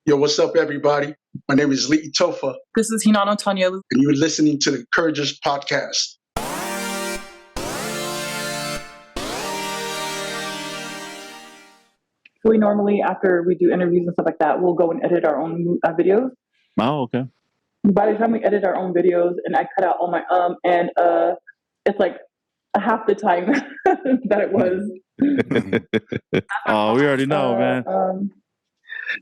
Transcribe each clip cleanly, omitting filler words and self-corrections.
Yo, what's up, everybody? My name is Lee Tofa, This is Hinano Tanielu. and you're listening to the Encouragers Podcast. So we normally, after we do interviews and stuff like that, we'll go and edit our own videos. Oh, okay. By the time we edit our own videos and I cut out all my and it's like half the time that it was. Oh, we already know, man.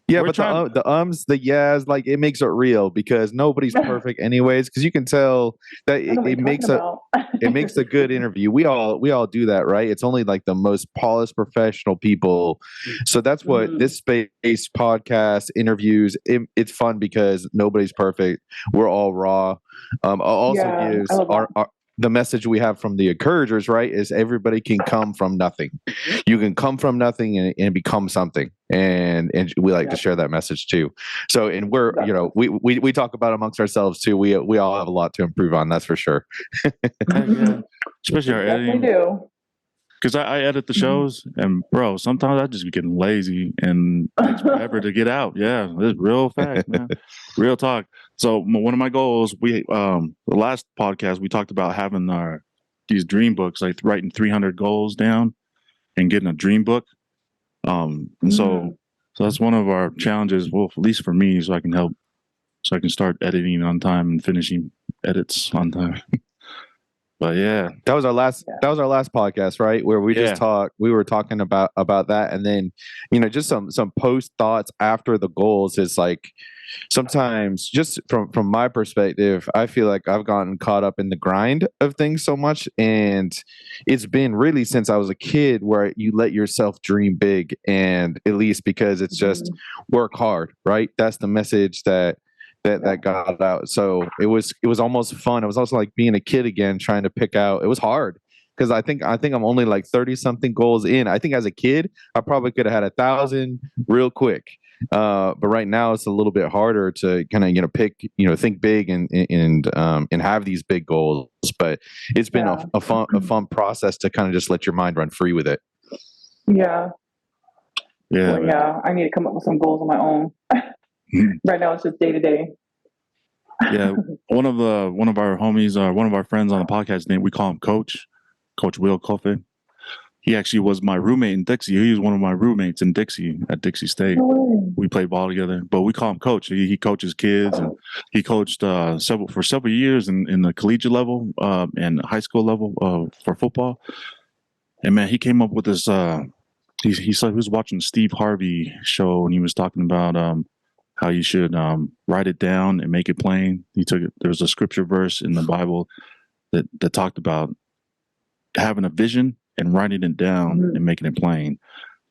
Yeah, We're but the ums, the yeahs, like it makes it real because nobody's perfect anyways. Because you can tell that it makes a good interview. We all do that, right? It's only like the most polished professional people. So that's what this space podcast interviews. It's fun because nobody's perfect. We're all raw. Also gives the message we have from the encouragers, right, is everybody can come from nothing. You can come from nothing and become something. And we like to share that message too. So, and we're, we talk about amongst ourselves too. We all have a lot to improve on. That's for sure. Yeah. Especially our editing. Do. Because I edit the shows, and bro, sometimes I just be getting lazy and it takes forever to get out. Yeah, it's real fast, man. Real talk. So one of my goals, the last podcast we talked about having these dream books, like writing 300 goals down and getting a dream book. And so that's one of our challenges. Well, at least for me, so I can start editing on time and finishing edits on time. But yeah, that was our last podcast, right? Where we just talked. We were talking about that, and then just some post thoughts after the goals is like sometimes just from my perspective, I feel like I've gotten caught up in the grind of things so much, and it's been really since I was a kid where you let yourself dream big, and at least because it's just work hard, right? That's the message that got out. So it was almost fun. It was also like being a kid again, trying to pick out. It was hard because I think I'm only like 30 something goals in. I think as a kid, I probably could have had 1,000 real quick. But right now it's a little bit harder to kind of pick, think big and have these big goals. But it's been a fun process to kind of just let your mind run free with it. Yeah. Yeah. Well, I need to come up with some goals on my own. Right now it's just day to day. Yeah, one of our homies, one of our friends on the podcast name, we call him Coach Will Coffey. He actually was my roommate in Dixie. He was one of my roommates in Dixie at Dixie State. We played ball together, but we call him Coach. He coaches kids, and he coached for several years in the collegiate level and high school level for football. And man, he came up with this. He was watching Steve Harvey show, and he was talking about how you should write it down and make it plain. There was a scripture verse in the Bible that talked about having a vision and writing it down and making it plain.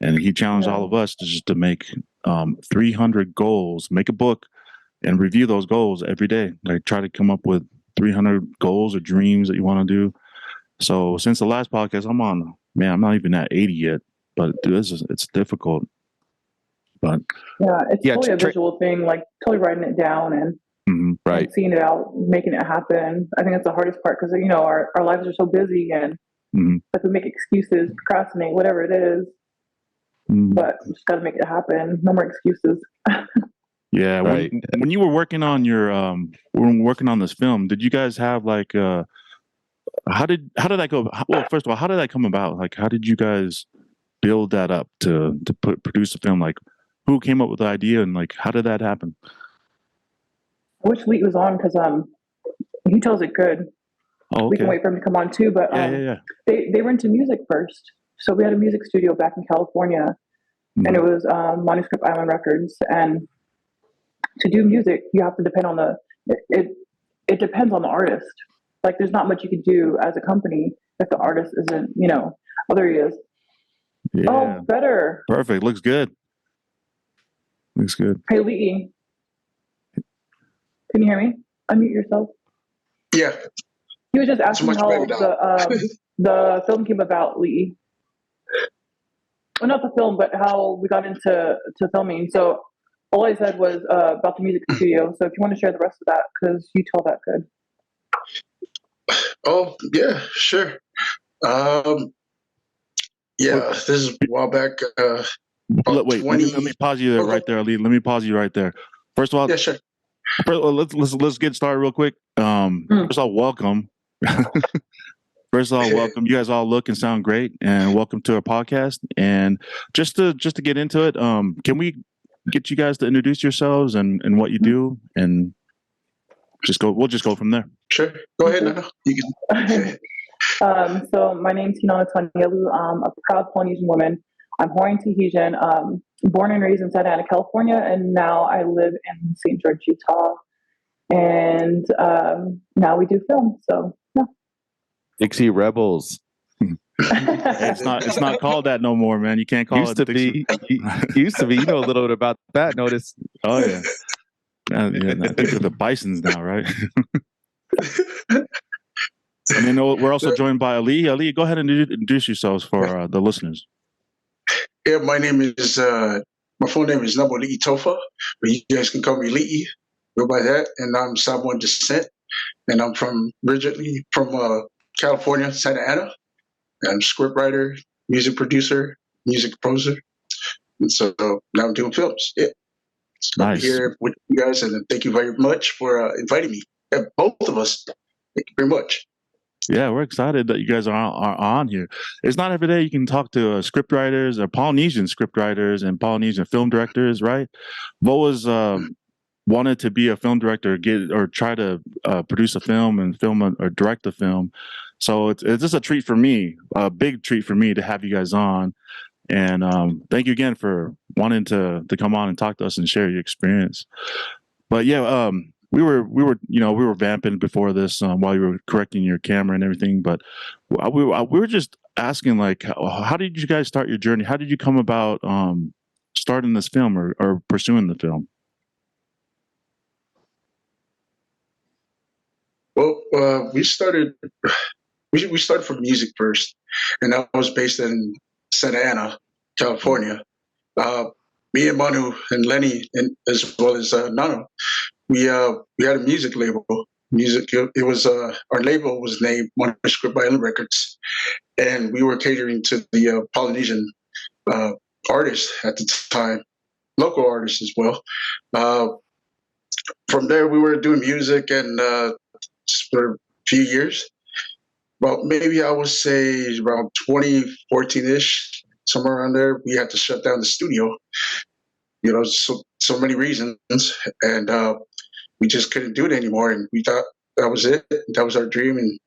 And he challenged all of us to make 300 goals, make a book and review those goals every day. Like try to come up with 300 goals or dreams that you want to do. So since the last podcast, I'm not even at 80 yet, but it's difficult. But it's totally a visual thing, like totally writing it down and and seeing it out, making it happen. I think that's the hardest part because our lives are so busy and like we make excuses, procrastinate, whatever it is. But we just got to make it happen. No more excuses. Yeah. Right. When you were working on this film, did you guys have like how did that go? Well, first of all, how did that come about? Like, how did you guys build that up to produce a film? Like, who came up with the idea and like how did that happen? I wish Lee was on because he tells it good. Oh, okay. We can wait for him to come on too, but they were into music first. So we had a music studio back in California, and it was Manuscript Island Records. And to do music, you have to depend on it depends on the artist. Like there's not much you can do as a company if the artist isn't, oh, there he is. Yeah. Oh, better. Perfect. Looks good. Looks good. Hey, Lee. Can you hear me? Unmute yourself. Yeah. He was just asking how the film came about, Lee. Well, not the film, but how we got into filming. So all I said was about the music studio. So if you want to share the rest of that, because you tell that good. Oh, yeah, sure. This is a while back. Wait, let me pause you there, right there, Ali. Let me pause you right there. First of all, yeah, sure. Let's get started real quick. First of all, welcome. First of all, welcome. You guys all look and sound great, and welcome to our podcast. And just to get into it, can we get you guys to introduce yourselves and what you do, and we'll just go from there. Sure. Go ahead, Nana. You can. So my name's Hinano, Tanielu. I'm a proud Polynesian woman. I'm Hawaiian Tahitian, born and raised in Santa Ana, California, and now I live in St. George, Utah. And now we do film. So yeah. Dixie Rebels. It's not called that no more, man. You can't call used it. Used to be. You know a little bit about that. Notice. Oh yeah. I think they're the Bisons now, right? And then we're also joined by Ali. Ali, go ahead and introduce yourselves for the listeners. Yeah, my name is my full name is Namualii Tofa, but you guys can call me Li'i. Go by that. And I'm Samoan descent, and I'm originally from California, Santa Ana. And I'm scriptwriter, music producer, music composer, and so now I'm doing films. Yeah, so nice. I'm here with you guys, and thank you very much for inviting me. Both of us, thank you very much. Yeah, we're excited that you guys are on here. It's not every day you can talk to scriptwriters or Polynesian scriptwriters and Polynesian film directors, right? What was wanted to be a film director, try to produce a film and or direct a film? So it's just a treat for me, a big treat for me to have you guys on. And thank you again for wanting to come on and talk to us and share your experience. But yeah, we were vamping before this while you were correcting your camera and everything. But we were just asking, like, how did you guys start your journey? How did you come about starting this film or pursuing the film? Well, we started from music first, and that was based in Santa Ana, California. Me and Manu and Lenny, and as well as Nano, we had a music label. It was our label was named Manuscript Island Records, and we were catering to the Polynesian artists at the time, local artists as well. From there, we were doing music and for a few years. Well, maybe I would say around 2014-ish, somewhere around there, we had to shut down the studio. So many reasons, and we just couldn't do it anymore. And we thought that was it. That was our dream, and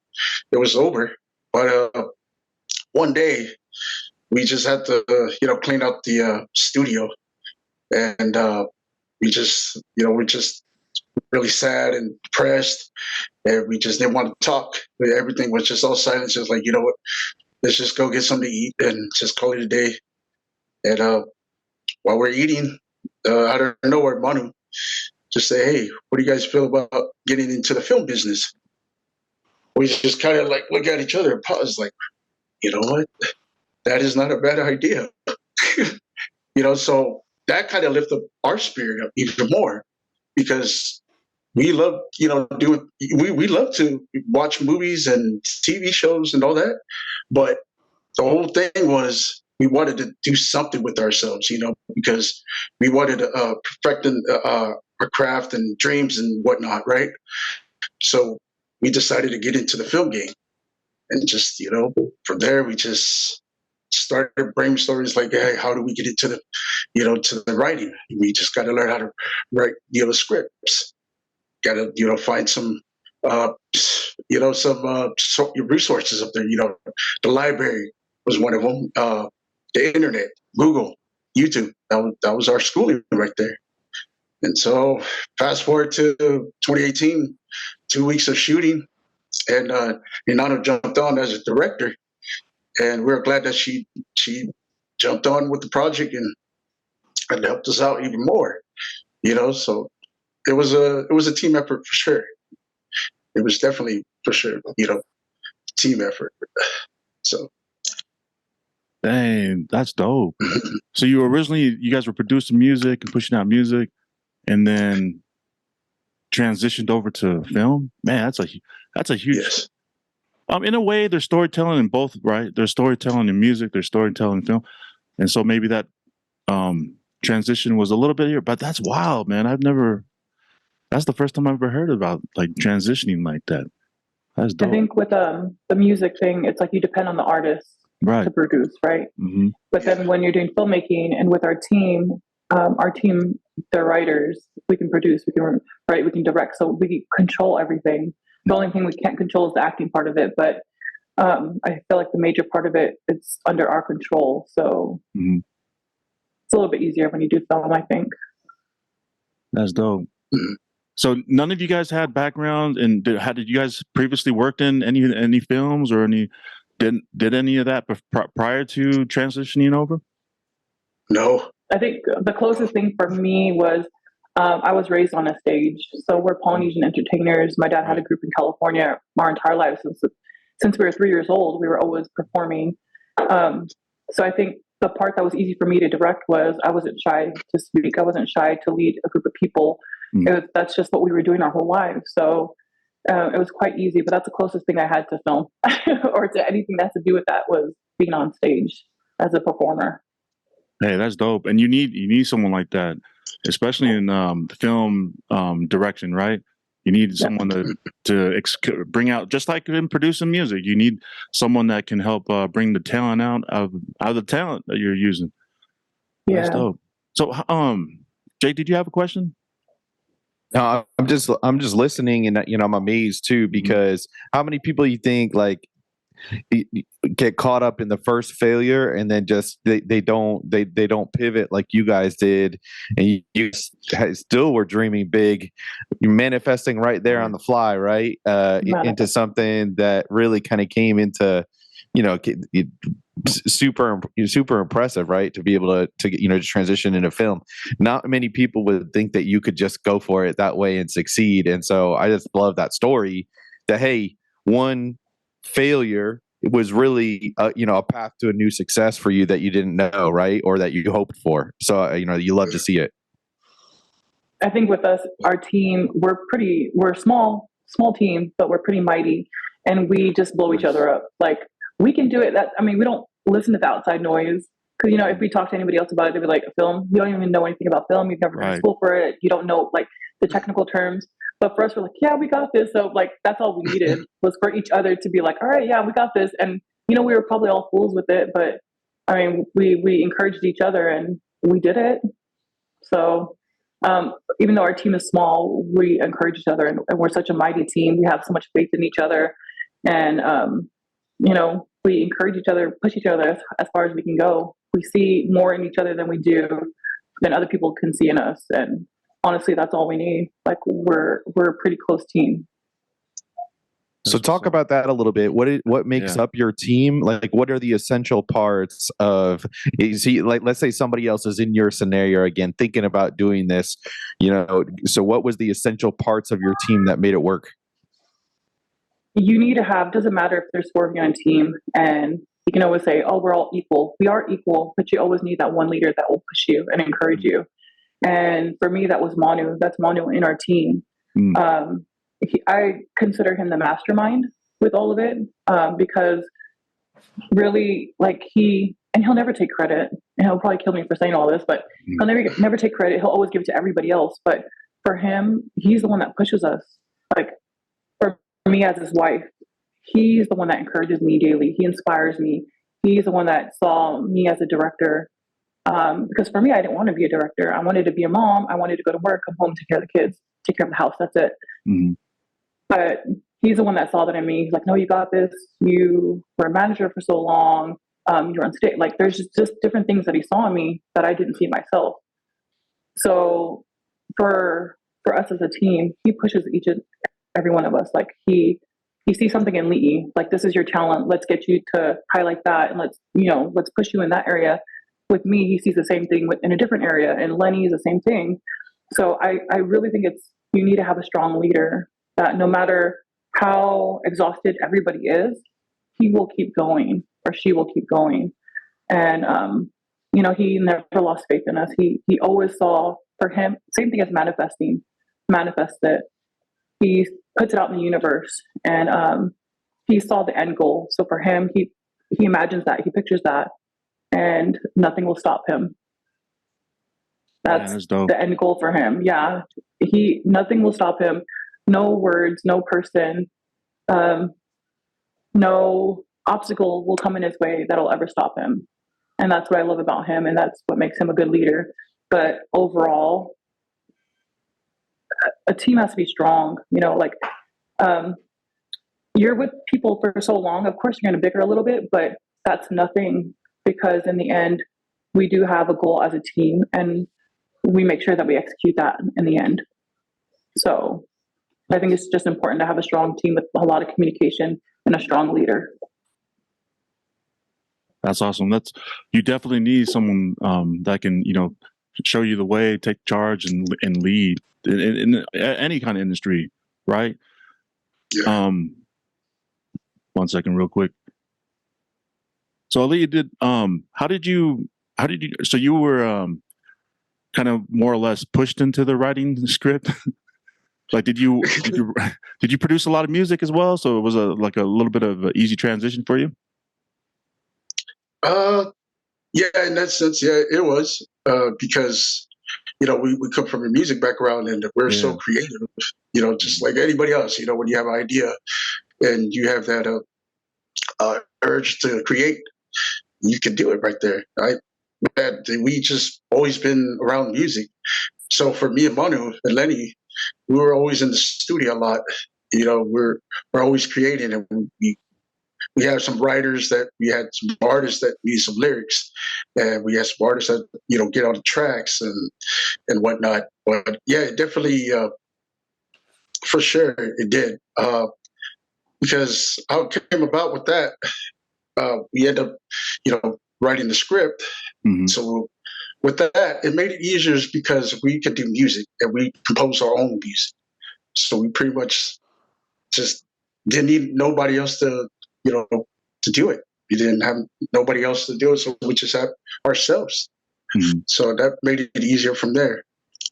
it was over. But one day, we just had to, clean out the studio, and we're just really sad and depressed, and we just didn't want to talk. Everything was just all silent. Just like, you know what, let's just go get something to eat and just call it a day. And while we're eating, out of nowhere, Manu just say, "Hey, what do you guys feel about getting into the film business?" We just kind of like look at each other and pause, like, you know what, that is not a bad idea. So that kind of lifted our spirit up even more, because we love, we love to watch movies and TV shows and all that. But the whole thing was we wanted to do something with ourselves, because we wanted to perfect our craft and dreams and whatnot, right? So we decided to get into the film game. And just, from there, we just started brainstorming, like, hey, how do we get into the, to the writing? We just got to learn how to write, scripts. Got to, find some, some resources up there. The library was one of them. The internet, Google, YouTube. That was our schooling right there. And so, fast forward to 2018, 2 weeks of shooting, and Hinano jumped on as a director, and we're glad that she jumped on with the project and helped us out even more. So it was a team effort for sure. It was definitely for sure, team effort. So. Dang, that's dope. So you guys were producing music and pushing out music, and then transitioned over to film. Man, that's a huge. Yes. In a way, there's storytelling in both, right? There's storytelling in music, there's storytelling in film, and so maybe that transition was a little bit here, but that's wild, man. That's the first time I've ever heard about like transitioning like that. That's dope. I think with the music thing, it's like you depend on the artist to produce, right? Mm-hmm. But then when you're doing filmmaking and with our team, they're writers. We can produce, we can write, we can direct, so we control everything. The only thing we can't control is the acting part of it, but I feel like the major part of it, it's under our control. So it's a little bit easier when you do film, I think. That's dope. So none of you guys had background, and did you guys previously worked in any films or did any of that prior to transitioning over? No. I think the closest thing for me was I was raised on a stage. So we're Polynesian entertainers. My dad had a group in California our entire lives. Since we were 3 years old, we were always performing. So I think the part that was easy for me to direct was I wasn't shy to speak. I wasn't shy to lead a group of people. That's just what we were doing our whole lives. So it was quite easy, but that's the closest thing I had to film or to anything that has to do with that was being on stage as a performer. Hey, that's dope. And you need someone like that, especially in film direction, right? You need someone to bring out, just like in producing music, you need someone that can help bring the talent out of the talent that you're using. Yeah. That's dope. So, Jake, did you have a question? No, I'm just listening, and I'm amazed too, because how many people you think like get caught up in the first failure and then just they don't pivot like you guys did, and you still were dreaming big, you're manifesting right there on the fly, right? Into something that really kind of came into, super impressive, right? To be able to transition into film. Not many people would think that you could just go for it that way and succeed. And so I just love that story that, hey, one failure was really a path to a new success for you that you didn't know, right? Or that you hoped for. So you love to see it. I think with us, our team, we're small team, but we're pretty mighty, and we just blow each other up. Like, we can do it. We don't listen to the outside noise, because if we talk to anybody else about it, they'd be like, film, you don't even know anything about film, you've never been to school for it, you don't know like the technical terms. But for us, we're like, yeah, we got this. So like, that's all we needed was for each other to be like, all right, yeah, we got this. And we were probably all fools with it, but we encouraged each other and we did it. So even though our team is small, we encourage each other, and we're such a mighty team. We have so much faith in each other, and we encourage each other, push each other as far as we can go. We see more in each other than other people can see in us, and honestly, that's all we need. Like, we're a pretty close team. So talk about that a little bit. What makes up your team? Like, what are the essential parts of? Like, let's say somebody else is in your scenario again, thinking about doing this. So what was the essential parts of your team that made it work? You need to have. Doesn't matter if there's 4 of you on a team, and you can always say, "Oh, we're all equal." We are equal, but you always need that one leader that will push you and encourage you. And for me, that was Manu. That's Manu in our team. I consider him the mastermind with all of it, because really, like, he'll never take credit, and he'll probably kill me for saying all this, but he'll never take credit. He'll always give it to everybody else. But for him, he's the one that pushes us. Like, for me as his wife, he's the one that encourages me daily. He inspires me. He's the one that saw me as a director. Because for me, I didn't want to be a director. I wanted to be a mom. I wanted to go to work, come home, take care of the kids, take care of the house. That's it. But he's the one that saw that in me. He's like, no, you got this. You were a manager for so long. You're on stage. Like, there's just different things that he saw in me that I didn't see myself. So for us as a team, he pushes each and every one of us. Like, he sees something in Lee. Like, this is your talent. Let's get you to highlight that, and let's push you in that area. With me, he sees the same thing in a different area, and Lenny is the same thing. So I really think you need to have a strong leader that no matter how exhausted everybody is, he will keep going, or she will keep going. And, he never lost faith in us. He always saw, for him, same thing as manifest it. He puts it out in the universe, and he saw the end goal. So for him, he imagines that, he pictures that, and nothing will stop him. That's the end goal for him. Yeah. Nothing will stop him. No words, no person, no obstacle will come in his way that'll ever stop him. And that's what I love about him. And that's what makes him a good leader. But overall, a team has to be strong. You're with people for so long. Of course, you're going to bicker a little bit, but that's nothing, because in the end, we do have a goal as a team, and we make sure that we execute that in the end. So I think it's just important to have a strong team with a lot of communication and a strong leader. That's awesome. You definitely need someone that can, show you the way, take charge, and lead in any kind of industry, right? Yeah. 1 second, real quick. So Ali, so you were kind of more or less pushed into the writing script? Like, did you produce a lot of music as well? So it was a little bit of an easy transition for you? Yeah, in that sense, yeah, it was, because, we come from a music background, and we're so creative, just like anybody else, when you have an idea and you have that urge to create, you can do it right there. We just always been around music. So for me and Manu and Lenny, we were always in the studio a lot. We're always creating, and we have some writers we had some artists that need some lyrics, and we had some artists that get on the tracks and whatnot. But yeah, it definitely, for sure, it did, because how it came about with that, we end up writing the script. Mm-hmm. So with that, it made it easier because we could do music and we compose our own music. So we pretty much just didn't need nobody else to do it. We didn't have nobody else to do it, so we just had ourselves. Mm-hmm. So that made it easier from there.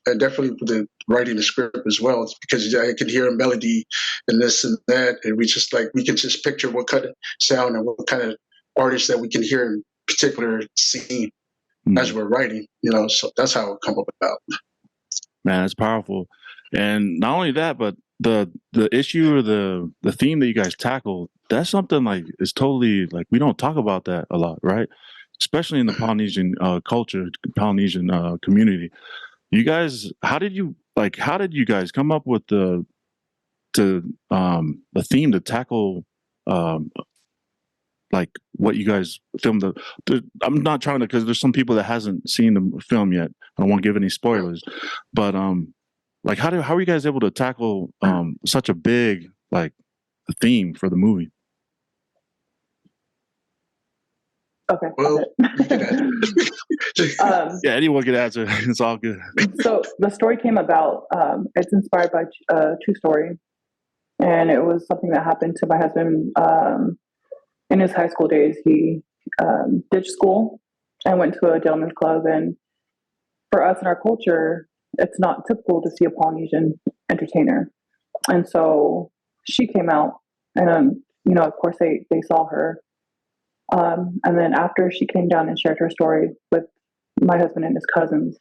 And definitely with the writing the script as well, because I could hear a melody and this and that, and we can just picture what kind of sound and what kind of artist that we can hear in particular scene as we're writing. So that's how it come about. Man, it's powerful. And not only that, but the issue or the theme that you guys tackle, that's something like it's totally like we don't talk about that a lot, right? Especially in the Polynesian culture, Polynesian community. You guys, how did you guys come up with the theme to tackle like what you guys filmed? I'm not trying to, because there's some people that hasn't seen the film yet. I don't want to give any spoilers, but like how are you guys able to tackle such a big theme for the movie? Okay. Well, yeah, anyone can answer. It's all good. So the story came about. It's inspired by a true story, and it was something that happened to my husband in his high school days. He ditched school and went to a gentleman's club. And for us in our culture, it's not typical to see a Polynesian entertainer. And so she came out, and of course they saw her. And then after, she came down and shared her story with my husband and his cousins.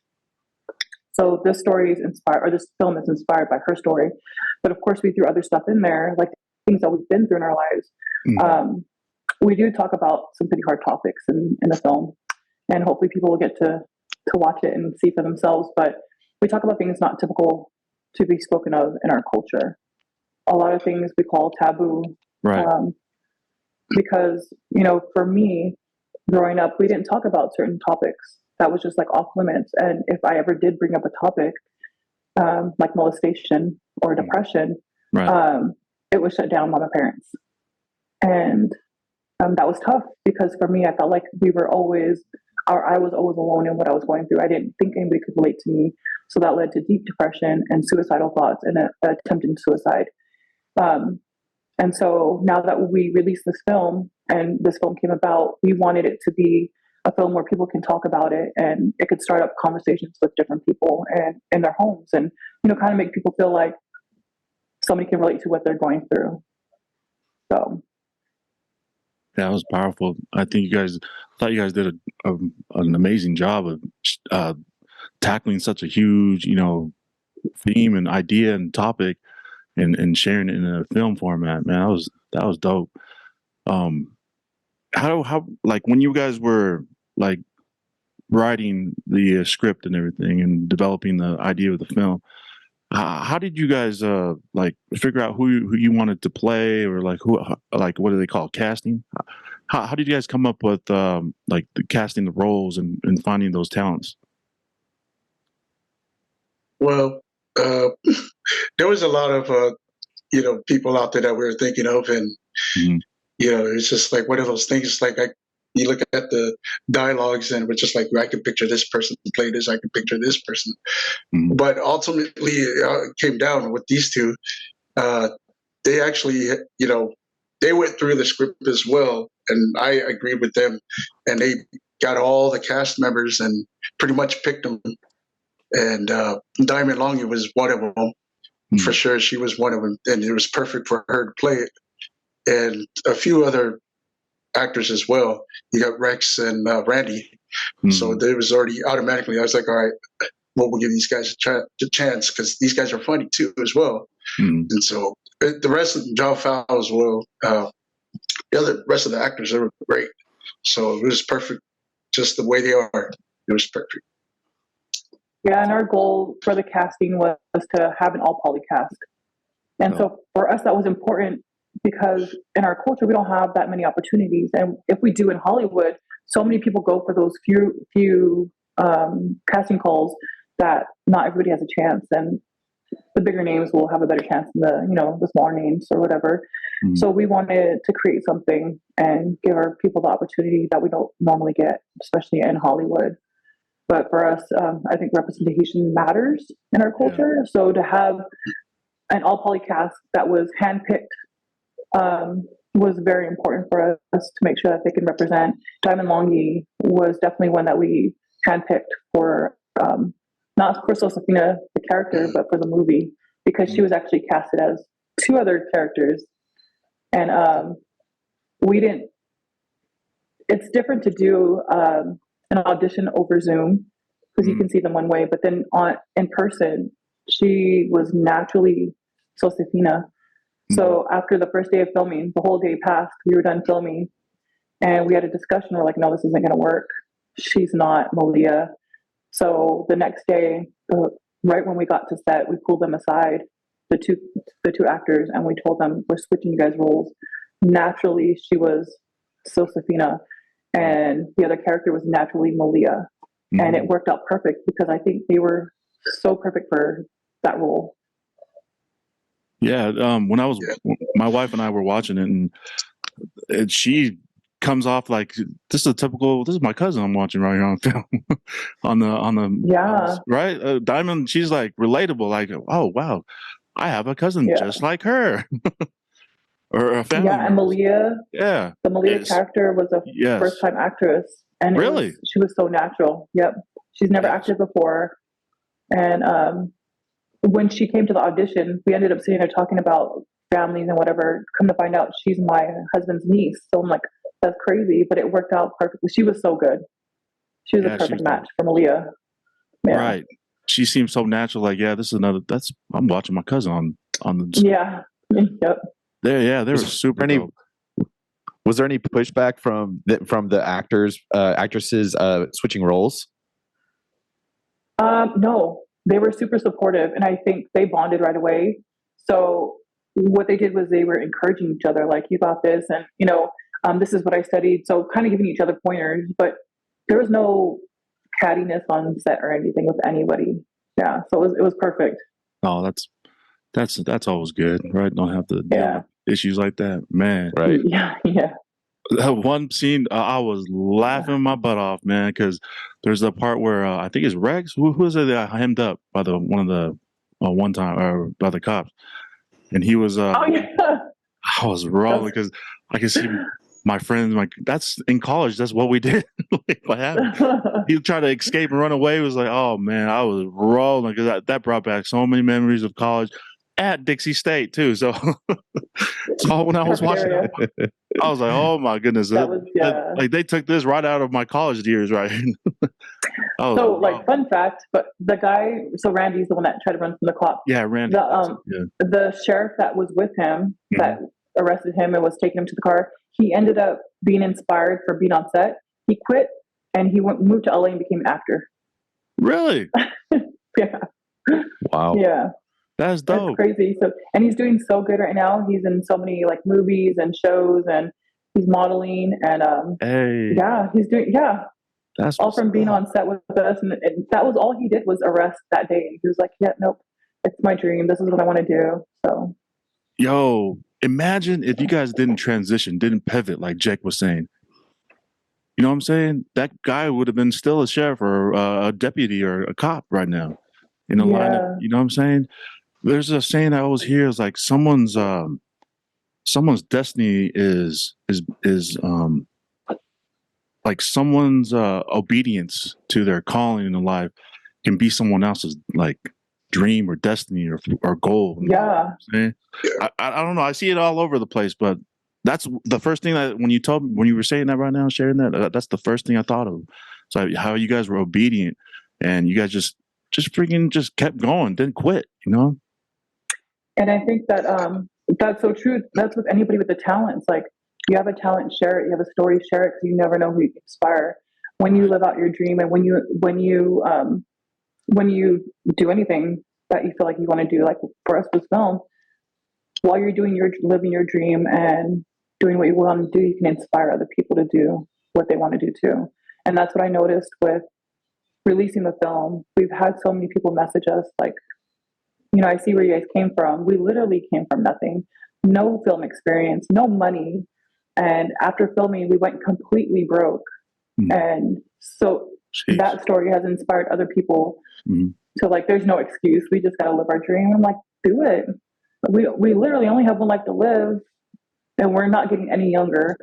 So this story is inspired, or this film is inspired by her story. But of course, we threw other stuff in there, like things that we've been through in our lives. Mm-hmm. We do talk about some pretty hard topics in the film, and hopefully people will get to watch it and see for themselves. But we talk about things not typical to be spoken of in our culture. A lot of things we call taboo. Right. Because, for me, growing up, we didn't talk about certain topics. That was just off limits. And if I ever did bring up a topic like molestation or depression, right. It was shut down by my parents. And that was tough, because for me, I felt like I was always alone in what I was going through. I didn't think anybody could relate to me. So that led to deep depression and suicidal thoughts and attempted suicide. And so now that we released this film and this film came about, we wanted it to be a film where people can talk about it, and it could start up conversations with different people and in their homes, and, kind of make people feel like somebody can relate to what they're going through. So. That was powerful. I thought you guys did an amazing job of tackling such a huge, theme and idea and topic, and sharing it in a film format. Man, that was dope. How like when you guys were like writing the script and everything and developing the idea of the film, how did you guys like figure out who you wanted to play, or like like what do they call casting? How did you guys come up with like the casting the roles and finding those talents? Well, there was a lot of people out there that we were thinking of, and Mhm. It's just like one of those things. Like you look at the dialogues, and we're just like, I can picture this person play this. I can picture this person. Mhm. But ultimately, it came down with these two. They actually, they went through the script as well, and I agreed with them, and they got all the cast members and pretty much picked them. And Diamond Longy was one of them. For sure, she was one of them, and it was perfect for her to play it. And a few other actors as well. You got Rex and Randy. So there was already automatically, I was like, all right, well, we'll give these guys a chance, because these guys are funny too as well. And so the rest of John Fowl as well, the rest of the actors, they were great. So it was perfect, just the way they are. It was perfect. Yeah, and our goal for the casting was to have an all poly cast. And so for us, that was important, because in our culture, we don't have that many opportunities. And if we do in Hollywood, so many people go for those few casting calls that not everybody has a chance. And the bigger names will have a better chance than the smaller names or whatever. So we wanted to create something and give our people the opportunity that we don't normally get, especially in Hollywood. But for us, I think representation matters in our culture. Yeah. So to have an all poly cast that was handpicked was very important for us to make sure that they can represent. Diamond Longy was definitely one that we handpicked for, not for Josefina, the character, but for the movie, because she was actually casted as two other characters. And it's different to do an audition over Zoom, because you can see them one way, but then in person, she was naturally Josefina. So after the first day of filming, the whole day passed, we were done filming, and we had a discussion. We're like, no, this isn't going to work. She's not Malia. So the next day, right when we got to set, we pulled them aside, the two actors, and we told them, we're switching you guys roles. Naturally, she was Josefina, and the other character was naturally Malia. And it worked out perfect, because I think they were so perfect for that role. Yeah, when my wife and I were watching it, and she comes off like, this is my cousin I'm watching right here on film. on the right, Diamond, she's like relatable, like, oh wow, I have a cousin just like her. Or a family member. And Malia, the Malia character was a first-time actress, and really, she was so natural. Yep, she's never acted before, and when she came to the audition, we ended up sitting there talking about families and whatever. Come to find out, she's my husband's niece. So I'm like, that's crazy, but it worked out perfectly. She was so good. She was a perfect match for Malia. Yeah. Right. She seems so natural. Like, this is I'm watching my cousin on the. Yeah. Yep. They were super dope. Was there any pushback from the actresses switching roles? No, they were super supportive, and I think they bonded right away. So what they did was they were encouraging each other, like, you got this, and this is what I studied. So kind of giving each other pointers, but there was no cattiness on set or anything with anybody. Yeah, so it was perfect. Oh, that's always good, right? Don't have to deal with issues like that, man. Right? Yeah. That one scene, I was laughing my butt off, man, because there's a part where I think it's Rex. Who is it that hemmed up by one time or by the cops, and he was. I was rolling because I can see my friends. That's in college. That's what we did. What happened? He tried to escape and run away. It was like, oh man, I was rolling because that brought back so many memories of college. at Dixie State too. So, so when I was watching it, I was like, "Oh my goodness!" Like they took this right out of my college years, right? So, like, fun fact, but the guy, so Randy's the one that tried to run from the cops. Yeah, Randy. The sheriff that was with him, that arrested him and was taking him to the car, he ended up being inspired for being on set. He quit and he moved to LA and became an actor. Really? Yeah. Wow. Yeah. That's dope. That's crazy. So, and he's doing so good right now. He's in so many like movies and shows, and he's modeling, and yeah, he's doing That's all from being on set with us, and that was all he did was arrest that day. And he was like, "Yeah, nope, it's my dream. This is what I want to do." So, yo, imagine if you guys didn't transition, didn't pivot, like Jake was saying. You know what I'm saying? That guy would have been still a sheriff or a deputy or a cop right now in the lineup. You know what I'm saying? There's a saying I always hear is like someone's destiny is like someone's obedience to their calling in life can be someone else's like dream or destiny or goal. Yeah. You know I don't know. I see it all over the place, but that's the first thing that when you were saying that right now, sharing that, that's the first thing I thought of. So how you guys were obedient and you guys just freaking just kept going, didn't quit, you know? And I think that that's so true. That's with anybody with the talents. Like, you have a talent, share it. You have a story, share it. Because you never know who you can inspire. When you live out your dream, and when you do anything that you feel like you want to do, like for us with film, while you're living your dream and doing what you want to do, you can inspire other people to do what they want to do too. And that's what I noticed with releasing the film. We've had so many people message us like, you know, I see where you guys came from. We literally came from nothing, no film experience, no money. And after filming, we went completely broke. And so that story has inspired other people to like, there's no excuse. We just got to live our dream. I'm like, do it. We literally only have one life to live, and we're not getting any younger.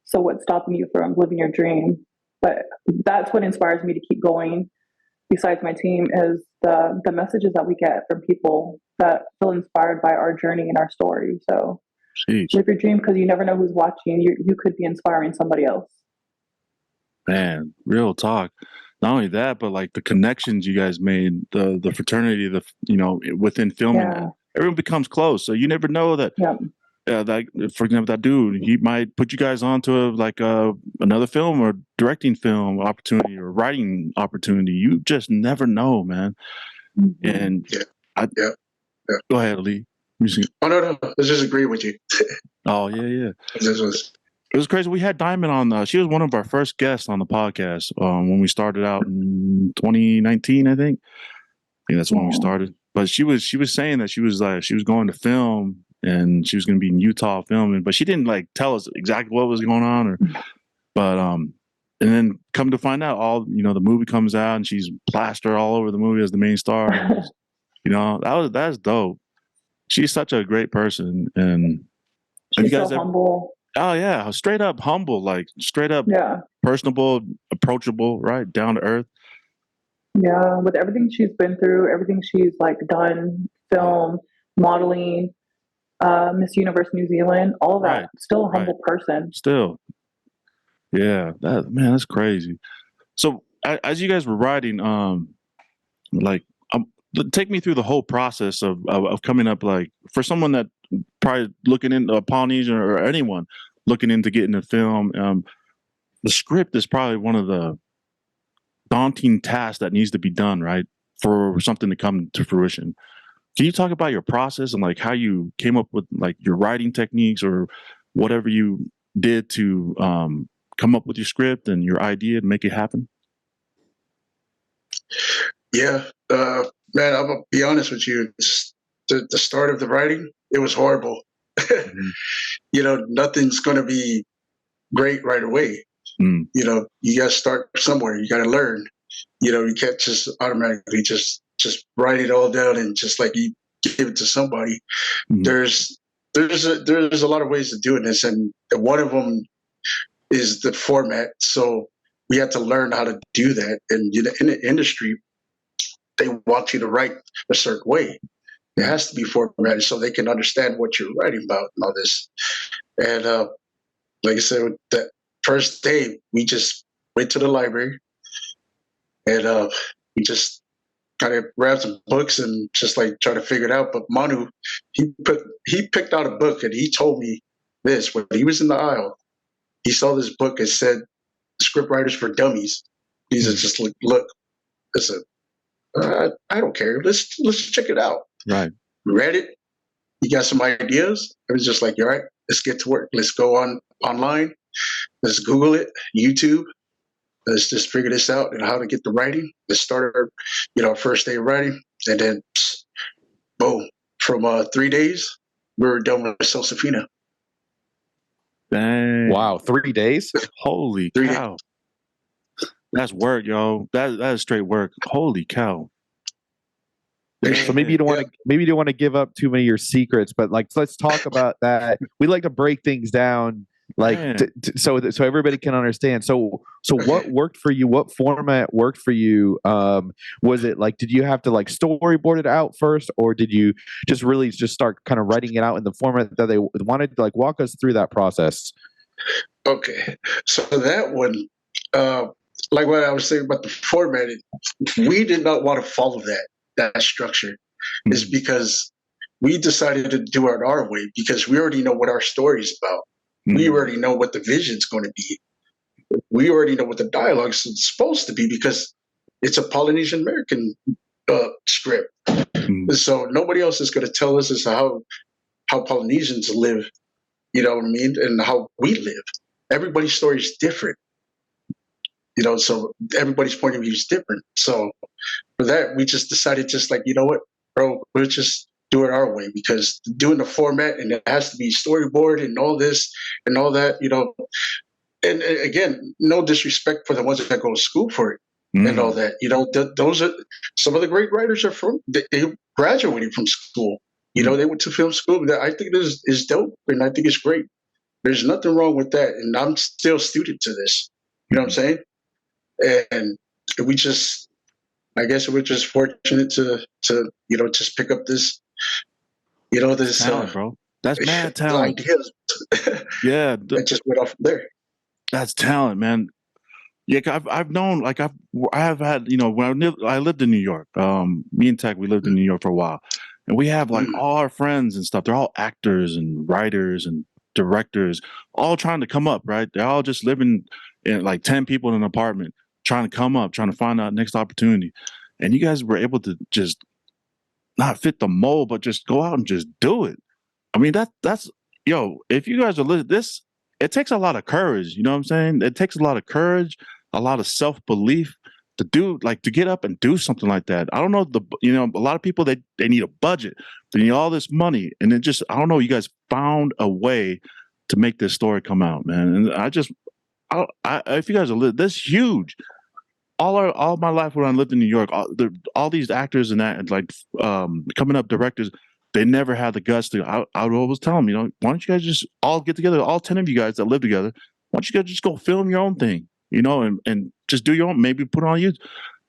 So what's stopping you from living your dream? But that's what inspires me to keep going. Besides my team is the messages that we get from people that feel inspired by our journey and our story. So live your dream, because you never know who's watching. You could be inspiring somebody else. Man, real talk. Not only that, but like the connections you guys made, the fraternity, within filming, everyone becomes close. So you never know that. Like for example, that dude, he might put you guys onto another film or directing film opportunity or writing opportunity. You just never know, man. And go ahead, Lee. Oh no, I just agree with you. Oh yeah. It was crazy. We had Diamond on. She was one of our first guests on the podcast when we started out in 2019, I think. That's when we started. But she was saying that she was going to film and she was going to be in Utah filming, but she didn't like tell us exactly what was going on. And then come to find out, the movie comes out and she's plastered all over the movie as the main star. That's dope. She's such a great person, and she's so humble. Oh yeah, straight up humble, like straight up personable, approachable, right, down to earth. Yeah, with everything she's been through, everything she's like done, film, modeling, Miss Universe New Zealand, all that. Still a humble person. Still, yeah, that's crazy. So as you guys were writing, take me through the whole process of coming up, like for someone that probably looking into Polynesian or anyone looking into getting a film. The script is probably one of the daunting tasks that needs to be done, right, for something to come to fruition. Can you talk about your process and like how you came up with like your writing techniques or whatever you did to come up with your script and your idea to make it happen? Yeah, man, I'm gonna be honest with you. The start of the writing, it was horrible. Nothing's going to be great right away. You got to start somewhere. You got to learn. You can't just automatically just write it all down and just like you give it to somebody. There's a lot of ways to do this, and one of them is the format. So we had to learn how to do that. And in the industry, they want you to write a certain way. It has to be formatted so they can understand what you're writing about and all this. And like I said, that first day, we just went to the library and we just kind of grabbed some books and just like try to figure it out. But Manu, he picked out a book and he told me this when he was in the aisle. He saw this book and said, "Scriptwriters for Dummies." He said, "Just look." I said, "I don't care. Let's check it out." Right. We read it. He got some ideas. It was just like, all right, let's get to work. Let's go online. Let's Google it, YouTube. Let's just figure this out and how to get the writing. Let's start our first day of writing, and then boom. From 3 days, we were done with Salsafina. Dang. Wow, 3 days? Holy 3 cow. That's work, yo. That is straight work. Holy cow. So maybe you don't want to give up too many of your secrets, but like let's talk about that. We like to break things down, like so everybody can understand. So what worked for you? What format worked for you? Was it like, did you have to like storyboard it out first, or did you just really just start kind of writing it out in the format that they wanted? Like, walk us through that process. Okay, so that one, like what I was saying about the formatting, we did not want to follow that structure. Is because we decided to do it our way because we already know what our story is about. We already know what the vision's going to be. We already know what the dialogue is supposed to be because it's a Polynesian American script. So nobody else is going to tell us as how Polynesians live, you know what I mean, and how we live. Everybody's story is different. So everybody's point of view is different. So for that, we just decided, just like, you know what, bro, we'll just do it our way because doing the format and it has to be storyboard and all this and all that, And again, no disrespect for the ones that go to school for it and all that. Those are some of the great writers they graduated from school. They went to film school. I think this is dope and I think it's great. There's nothing wrong with that. And I'm still a student to this. You know what I'm saying? And I guess we're just fortunate to just pick up this, this talent, bro. That's mad talent. Ideas. Yeah, that just went off from there. That's talent, man. Yeah, I've known, like I have had, when I lived in New York. Me and Tech, we lived in New York for a while, and we have like all our friends and stuff. They're all actors and writers and directors, all trying to come up, right? They're all just living in like 10 people in an apartment, trying to come up, trying to find out next opportunity. And you guys were able to just not fit the mold, but just go out and just do it. I mean, that's if you guys are this, it takes a lot of courage. You know what I'm saying? It takes a lot of courage, a lot of self-belief to get up and do something like that. I don't know, a lot of people, they need a budget. They need all this money. And it just, I don't know, you guys found a way to make this story come out, man. And if you guys are this huge, all my life when I lived in New York, all these actors and that, and like coming up directors, they never had the guts to. I would always tell them, why don't you guys just all get together, all 10 of you guys that live together, why don't you guys just go film your own thing, and just do your own, maybe put it on YouTube.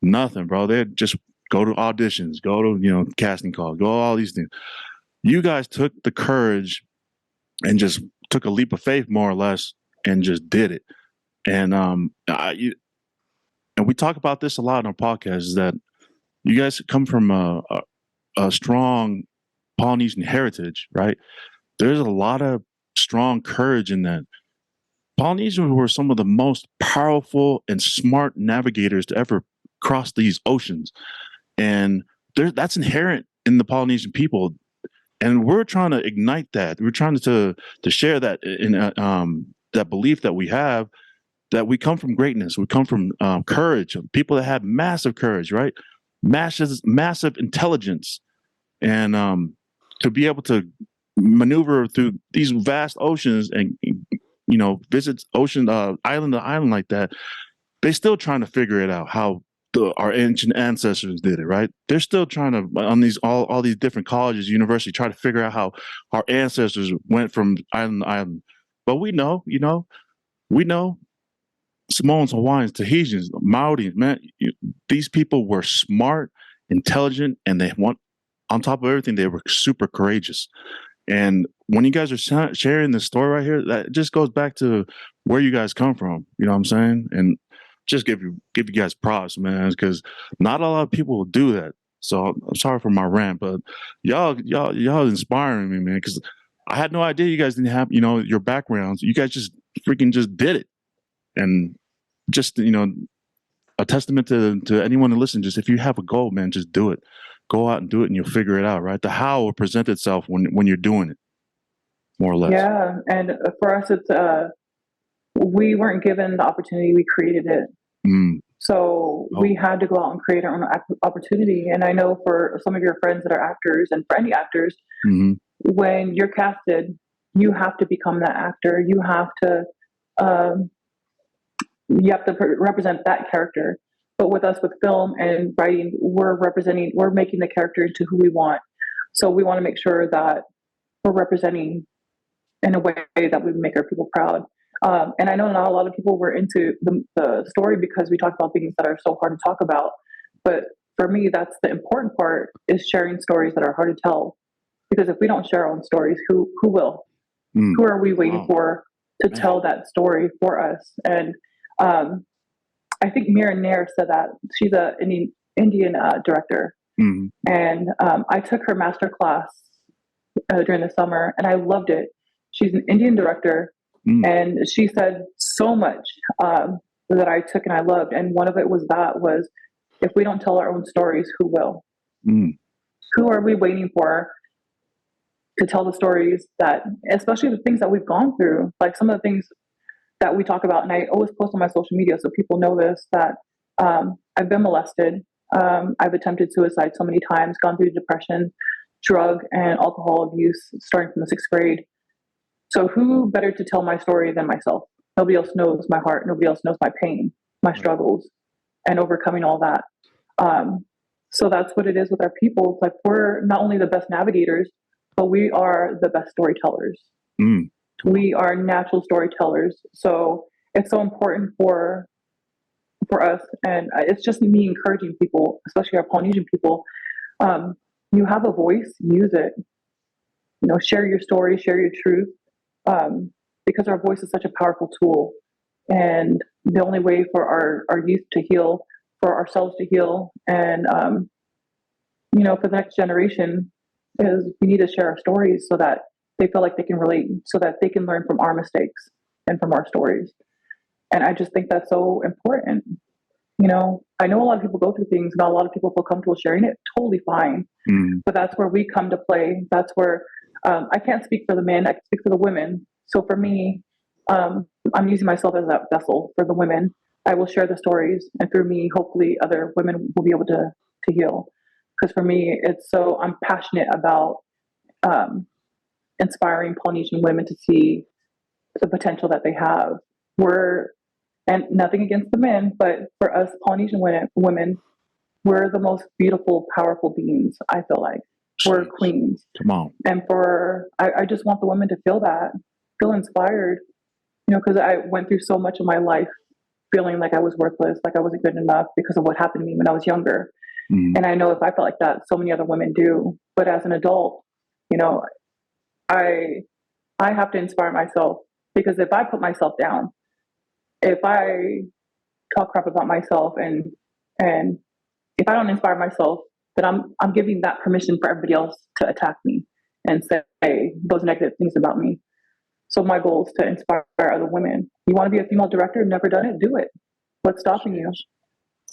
Nothing, bro. They just go to auditions, go to casting calls, go all these things. You guys took the courage and just took a leap of faith, more or less, and just did it. And and we talk about this a lot on our podcast, is that you guys come from a strong Polynesian heritage, right? There's a lot of strong courage in that. Polynesians were some of the most powerful and smart navigators to ever cross these oceans. And that's inherent in the Polynesian people. And we're trying to ignite that. We're trying to share that in that belief that we have, that we come from greatness. We come from courage, people that have massive courage, right? Massive intelligence. And to be able to maneuver through these vast oceans and, visit ocean, island to island like that, they're still trying to figure it out, how our ancient ancestors did it, right? They're still trying to, on these all these different colleges, universities, try to figure out how our ancestors went from island to island. But we know, Samoans, Hawaiians, Tahitians, Maoris, man, these people were smart, intelligent, and they on top of everything, they were super courageous. And when you guys are sharing this story right here, that just goes back to where you guys come from. You know what I'm saying? And just give you guys props, man, because not a lot of people will do that. So I'm sorry for my rant, but y'all inspiring me, man, because I had no idea you guys didn't have, your backgrounds. You guys just freaking just did it. And just, a testament to anyone to listen, just if you have a goal, man, just do it. Go out and do it and you'll figure it out, right? The how will present itself when you're doing it, more or less. Yeah. And for us, it's, we weren't given the opportunity, we created it. So we had to go out and create our own opportunity. And I know for some of your friends that are actors, and for any actors, when you're casted, you have to become that actor. You have to represent that character. But with us, with film and writing, we're making the character into who we want. So we want to make sure that we're representing in a way that we make our people proud. And I know not a lot of people were into the story because we talk about things that are so hard to talk about. But for me, that's the important part, is sharing stories that are hard to tell. Because if we don't share our own stories, who will? Who are we waiting for to tell that story for us? And I think Mira Nair said that. She's an Indian director. And I took her master class during the summer, and I loved it. She's an Indian director. And she said so much that I took and I loved. And one of it was if we don't tell our own stories, who will? Who are we waiting for to tell the stories that, especially the things that we've gone through, like some of the things that we talk about. And I always post on my social media so people know this, that I've been molested. I've attempted suicide so many times, gone through depression, drug and alcohol abuse, starting from the 6th grade. So who better to tell my story than myself? Nobody else knows my heart. Nobody else knows my pain, my struggles, and overcoming all that. So that's what it is with our people. It's like we're not only the best navigators, but we are the best storytellers. We are natural storytellers. So it's so important for us. And it's just me encouraging people, especially our Polynesian people. You have a voice, use it. Share your story, share your truth. Because our voice is such a powerful tool, and the only way for our youth to heal, for ourselves to heal, and for the next generation, is we need to share our stories so that they feel like they can relate, so that they can learn from our mistakes and from our stories. And I just think that's so important. I know a lot of people go through things, not a lot of people feel comfortable sharing it. Totally fine. But that's where we come to play. That's where I can't speak for the men, I can speak for the women. So for me, I'm using myself as that vessel for the women. I will share the stories, and through me, hopefully other women will be able to heal. Because for me, I'm passionate about inspiring Polynesian women to see the potential that they have. And nothing against the men, but for us Polynesian women, we're the most beautiful, powerful beings, I feel like. We're queens. Come on. And I just want the women to feel inspired, because I went through so much of my life feeling like I was worthless, like I wasn't good enough because of what happened to me when I was younger. And I know if I felt like that, so many other women do. But as an adult, I have to inspire myself, because if I put myself down, if I talk crap about myself, and if I don't inspire myself, then I'm giving that permission for everybody else to attack me and say those negative things about me. So my goal is to inspire other women. You want to be a female director, never done it, do it. What's stopping you?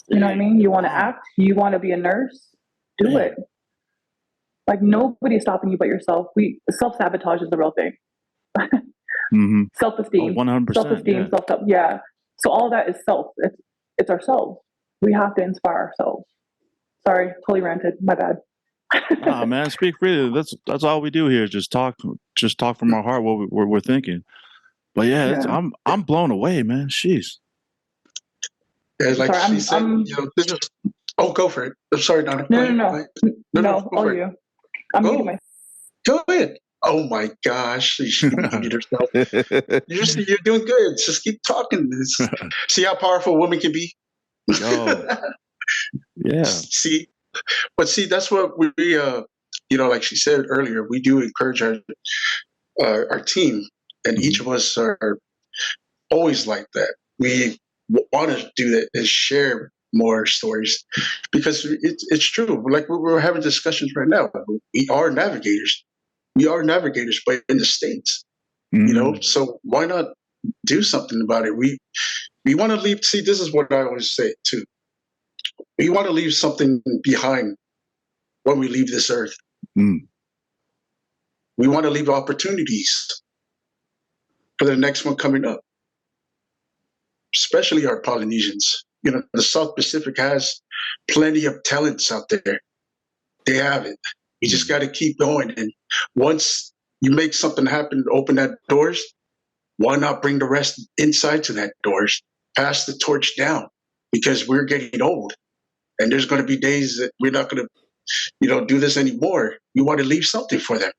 You know what I mean? You want to act, you want to be a nurse, do it. Like nobody's stopping you but yourself. Self-sabotage is the real thing. Self-esteem. 100%. Self-esteem, self-help. Yeah. So all that is self. It's ourselves. We have to inspire ourselves. Sorry, totally ranted. My bad. Nah, man, speak freely. That's all we do here. Just talk from our heart what we're thinking. But I'm blown away, man. Jeez. Yeah, like sorry, she said, this is. Oh, go for it. I'm sorry, Donna. No, all you. I'm muting myself. Go ahead. Oh my gosh, she muted herself. You're doing good. Just keep talking. See how powerful a woman can be. Oh. Yeah. See, that's what we like she said earlier, we do encourage our team, and each of us are always like that. We want to do that and share more stories because it's true. Like we're having discussions right now. We are navigators. We are navigators, but in the States, so why not do something about it? We want to leave. See, this is what I always say too. We want to leave something behind when we leave this earth. We want to leave opportunities for the next one coming up, especially our Polynesians. The South Pacific has plenty of talents out there. They have it. You just got to keep going. And once you make something happen, open that doors, why not bring the rest inside to that doors? Pass the torch down, because we're getting old. And there's going to be days that we're not going to, do this anymore. You want to leave something for them.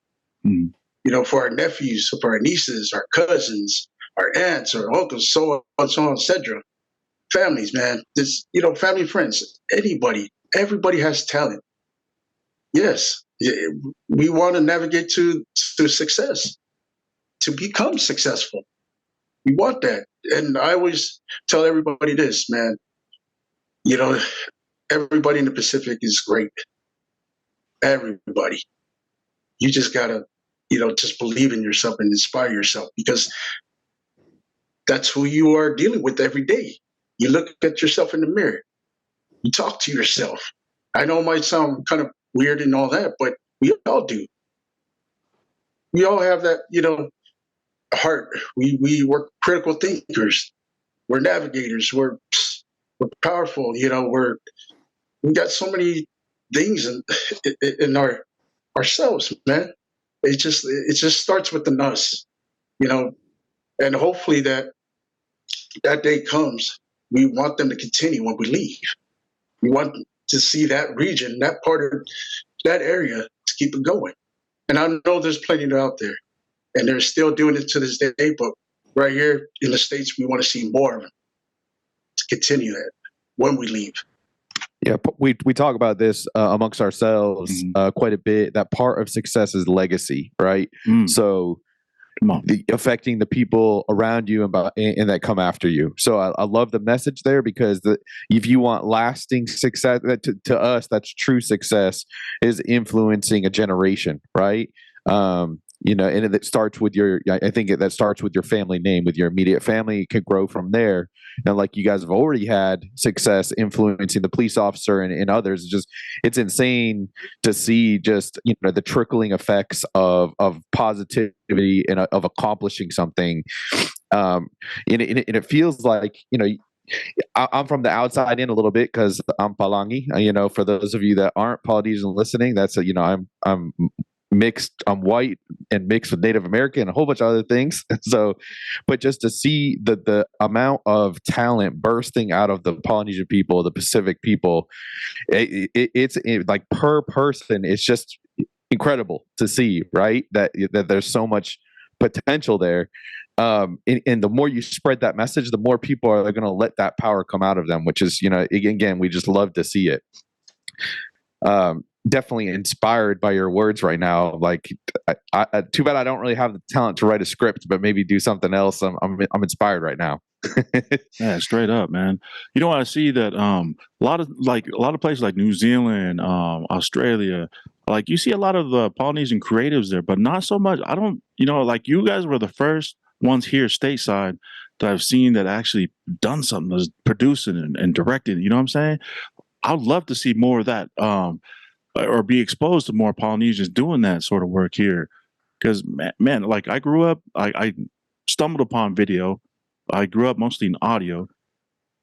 For our nephews, for our nieces, our cousins, our aunts, our uncles, so on, etc. Families, man. This, family, friends, everybody has talent. Yes, we want to navigate to success, to become successful. We want that. And I always tell everybody this, man. Everybody in the Pacific is great. Everybody. You just gotta, just believe in yourself and inspire yourself, because that's who you are dealing with every day. You look at yourself in the mirror. You talk to yourself. I know it might sound kind of weird and all that, but we all do. We all have that, heart. We're critical thinkers. We're navigators. We're powerful. We got so many things in ourselves, man. It just starts with the us, and hopefully that day comes. We want them to continue when we leave. We want to see that region, that part of that area, to keep it going. And I know there's plenty out there, and they're still doing it to this day. But right here in the States, we want to see more of them to continue that when we leave. Yeah, we talk about this amongst ourselves quite a bit. That part of success is legacy, right? So affecting the people around you and that come after you. So I love the message there, because if you want lasting success, to us, that's true success, is influencing a generation, right? And it starts with I think that starts with your family name, with your immediate family. It can grow from there. And like you guys have already had success influencing the police officer and others. It's insane to see just, the trickling effects of positivity and of accomplishing something. And it feels like, I'm from the outside in a little bit because I'm Palangi. For those of you that aren't Polynesian listening, that's I'm mixed. I'm white and mixed with Native American and a whole bunch of other things. So, but just to see the amount of talent bursting out of the Polynesian people, the Pacific people, it's like per person, it's just incredible to see, right? That there's so much potential there. And the more you spread that message, the more people are going to let that power come out of them, which is, again, we just love to see it. Definitely inspired by your words right now. Like, too bad I don't really have the talent to write a script, but maybe do something else. I'm inspired right now. Yeah, straight up, man. I see that a lot of places like New Zealand, Australia, like you see a lot of the Polynesian creatives there, but not so much. I don't, like you guys were the first ones here stateside that I've seen that actually done something, that's producing and directing. You know what I'm saying? I'd love to see more of that. Or be exposed to more Polynesians doing that sort of work here. Because, man, like I grew up, I stumbled upon video. I grew up mostly in audio.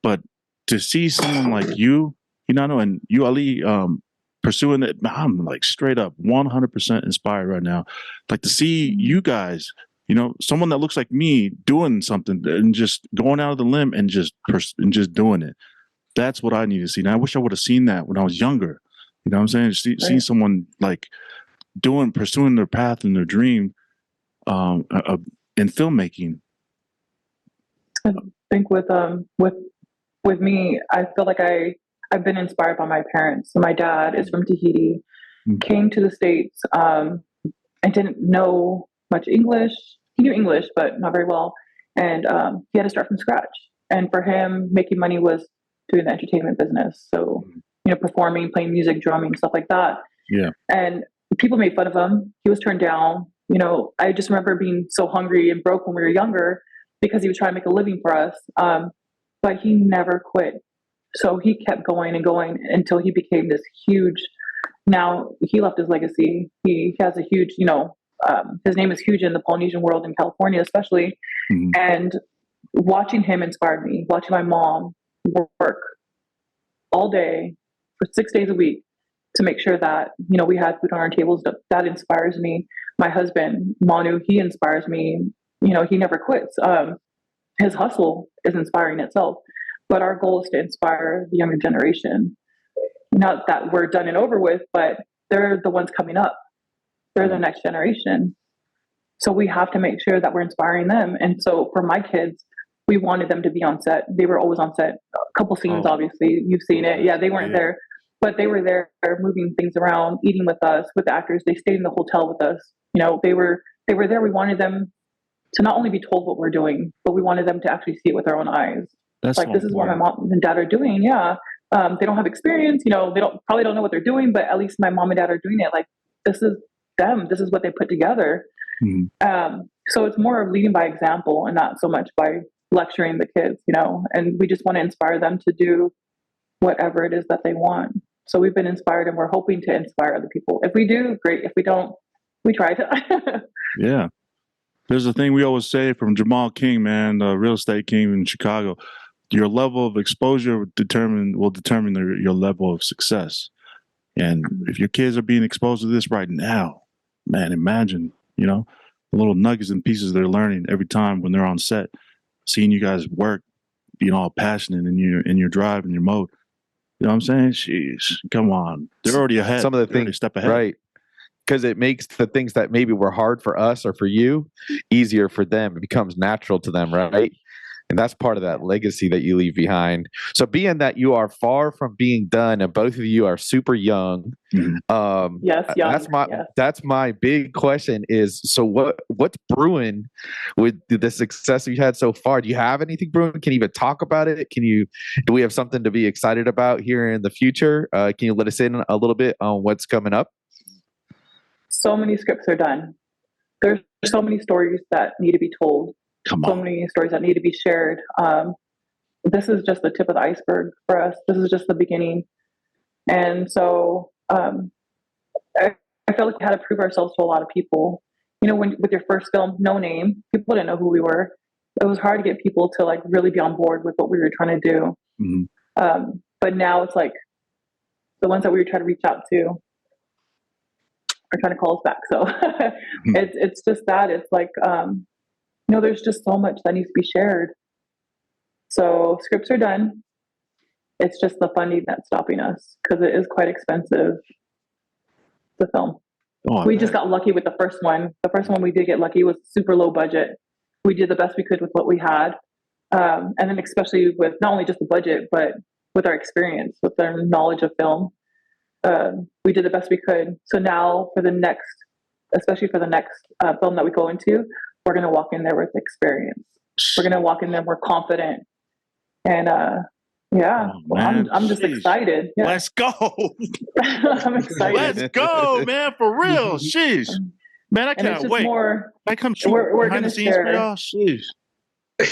But to see someone like you, Hinano, and Namualii pursuing it, I'm like straight up 100% inspired right now. Like to see you guys, someone that looks like me doing something and just going out of the limb and just doing it. That's what I need to see. Now, I wish I would have seen that when I was younger. You know what I'm saying? Seeing someone like pursuing their path and their dream in filmmaking. I think with me, I feel like I've been inspired by my parents. So my dad is from Tahiti, came to the States and didn't know much English. He knew English, but not very well. And he had to start from scratch. And for him, making money was doing the entertainment business. So, performing, playing music, drumming, stuff like that. Yeah. And people made fun of him. He was turned down. I just remember being so hungry and broke when we were younger because he was trying to make a living for us. But he never quit. So he kept going and going until he became this huge. Now he left his legacy. He has a huge, his name is huge in the Polynesian world, in California especially. Mm-hmm. And watching him inspired me, watching my mom work all day for 6 days a week to make sure that, we had food on our tables. That inspires me. My husband, Manu, he inspires me. He never quits. His hustle is inspiring itself. But our goal is to inspire the younger generation. Not that we're done and over with, but they're the ones coming up. They're the next generation. So we have to make sure that we're inspiring them. And so for my kids, we wanted them to be on set. They were always on set. A couple scenes, obviously. You've seen it. Yeah, they weren't there. But they were there moving things around, eating with us, with the actors. They stayed in the hotel with us. They were there. We wanted them to not only be told what we're doing, but we wanted them to actually see it with their own eyes. That's like, this is what my mom and dad are doing. Yeah. They don't have experience, they probably don't know what they're doing, but at least my mom and dad are doing it. Like, this is them. This is what they put together. Mm-hmm. So it's more of leading by example and not so much by lecturing the kids, and we just want to inspire them to do whatever it is that they want. So we've been inspired and we're hoping to inspire other people. If we do, great. If we don't, we try to. Yeah. There's a thing we always say from Jamal King, man, the real estate king in Chicago. Your level of exposure will determine your level of success. And if your kids are being exposed to this right now, man, imagine, the little nuggets and pieces they're learning every time when they're on set, seeing you guys work, being all passionate in your drive and your mode. You know what I'm saying? Jeez, come on. They're already ahead. Some of the things, step ahead. Right. Because it makes the things that maybe were hard for us or for you easier for them. It becomes natural to them, right? And that's part of that legacy that you leave behind. So being that you are far from being done and both of you are super young, young. That's my big question is, so what's brewing with the success you've had so far? Do you have anything brewing? Can you even talk about it? Do we have something to be excited about here in the future? Can you let us in a little bit on what's coming up? So many scripts are done. There's so many stories that need to be told. So many stories that need to be shared. This is just the tip of the iceberg for us. This is just the beginning. And so I felt like we had to prove ourselves to a lot of people. With your first film, No Name, people didn't know who we were. It was hard to get people to like really be on board with what we were trying to do. Mm-hmm. But now it's like the ones that we were trying to reach out to are trying to call us back. So it's just that. It's like, there's just so much that needs to be shared. So scripts are done. It's just the funding that's stopping us because it is quite expensive to film. We just got lucky with the first one. The first one we did get lucky was super low budget. We did the best we could with what we had. And then especially with not only just the budget, but with our experience, with our knowledge of film, we did the best we could. So now especially for the next film that we go into, we're going to walk in there with experience. We're going to walk in there more confident. And I'm just excited. Yeah. Let's go. I'm excited. Let's go, man, for real. Sheesh. Man, I can't wait. I come shoot behind the scenes for y'all. Sheesh.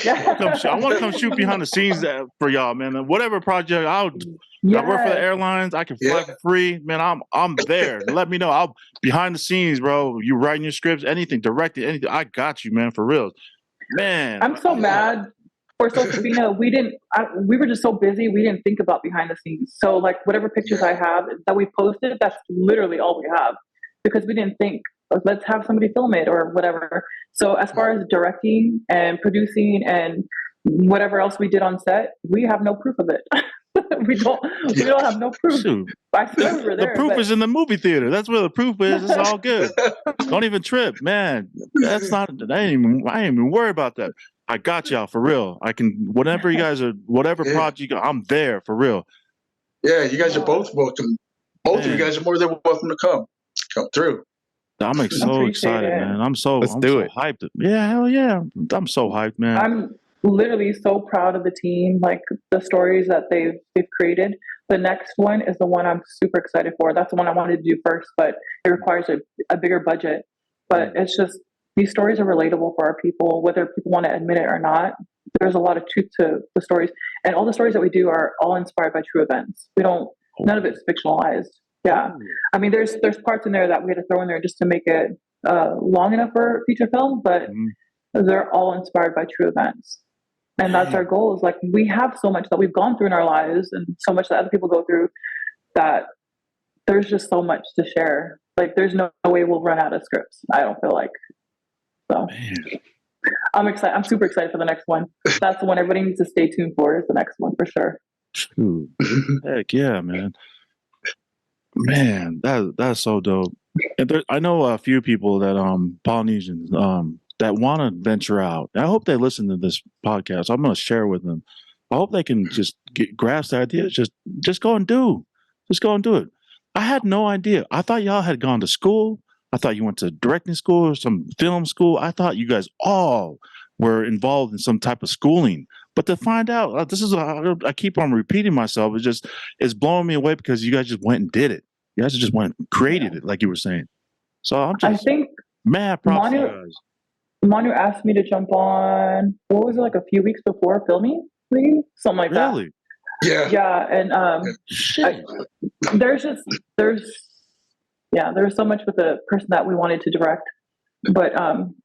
I want to come shoot behind the scenes for y'all, man. Whatever project I work for the airlines, I can fly for free, man. I'm there. Let me know. I'll behind the scenes, bro. You writing your scripts, anything, directing, anything. I got you, man, for real, man. I'm so mad for Sofina. We were just so busy. We didn't think about behind the scenes. So like whatever pictures I have that we posted, that's literally all we have because we didn't think. Let's have somebody film it or whatever. So as far as directing and producing and whatever else we did on set, we have no proof of it. we don't have no proof. Shoot. I swear we were there. The proof is in the movie theater. That's where the proof is. It's all good. Don't even trip, man. That's not. I ain't even worry about that. I got y'all for real. I can whatever you guys are, whatever project you got, I'm there for real. Yeah, you guys are both welcome Both of you guys are more than welcome to come through. I'm so excited, man. I'm so hyped. Yeah, hell yeah. I'm so hyped, man. I'm literally so proud of the team, like the stories that they've created. The next one is the one I'm super excited for. That's the one I wanted to do first, but it requires a bigger budget. But it's just, these stories are relatable for our people, whether people want to admit it or not. There's a lot of truth to the stories, and all the stories that we do are all inspired by true events. None of it's fictionalized. Yeah, I mean, there's parts in there that we had to throw in there just to make it long enough for feature film, but they're all inspired by true events. And that's our goal, is like, we have so much that we've gone through in our lives and so much that other people go through, that there's just so much to share. Like, there's no way we'll run out of scripts, I don't feel like. So I'm excited. I'm super excited for the next one. That's the one everybody needs to stay tuned for, is the next one for sure. Heck yeah, man. Man, that's so dope. And I know a few people that Polynesians that want to venture out. I hope they listen to this podcast. I'm going to share with them. I hope they can just grasp the idea. Just go and do. Just go and do it. I had no idea. I thought y'all had gone to school. I thought you went to directing school or some film school. I thought you guys all were involved in some type of schooling. But to find out, I keep on repeating myself. It's blowing me away, because you guys just went and did it. You guys just went and created it, like you were saying. So I think mad props to you guys. Manu asked me to jump on, what was it, like a few weeks before filming, maybe? Something like that. Really? Yeah. Yeah, and there's so much with the person that we wanted to direct. But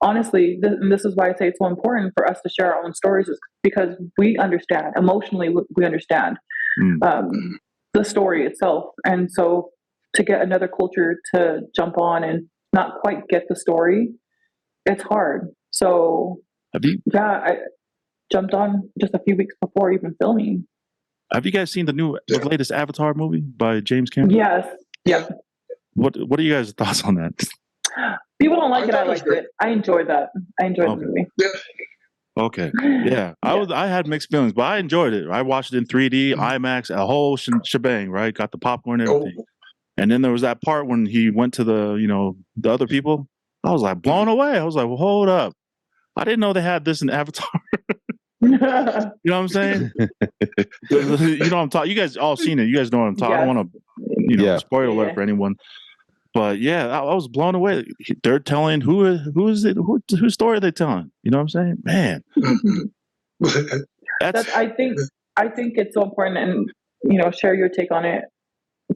honestly, this is why I say it's so important for us to share our own stories, is because we understand, emotionally, we understand the story itself. And so to get another culture to jump on and not quite get the story, it's hard. So I jumped on just a few weeks before even filming. Have you guys seen the latest Avatar movie by James Cameron? Yes. Yeah. What are you guys' thoughts on that? People don't like it. I liked it. I enjoyed that. I enjoyed the movie. Yeah. Okay. Yeah. I had mixed feelings, but I enjoyed it. I watched it in 3D, IMAX, a whole shebang, right? Got the popcorn and everything. And then there was that part when he went to the other people. I was like blown away. I was like, well, hold up. I didn't know they had this in Avatar. You know what I'm saying? You know what I'm talking. You guys all seen it. You guys know what I'm talking. Yes. I don't want to, spoiler alert for anyone. But yeah, I was blown away. They're telling who is it? Whose story are they telling? You know what I'm saying? Man, I think it's so important, and share your take on it.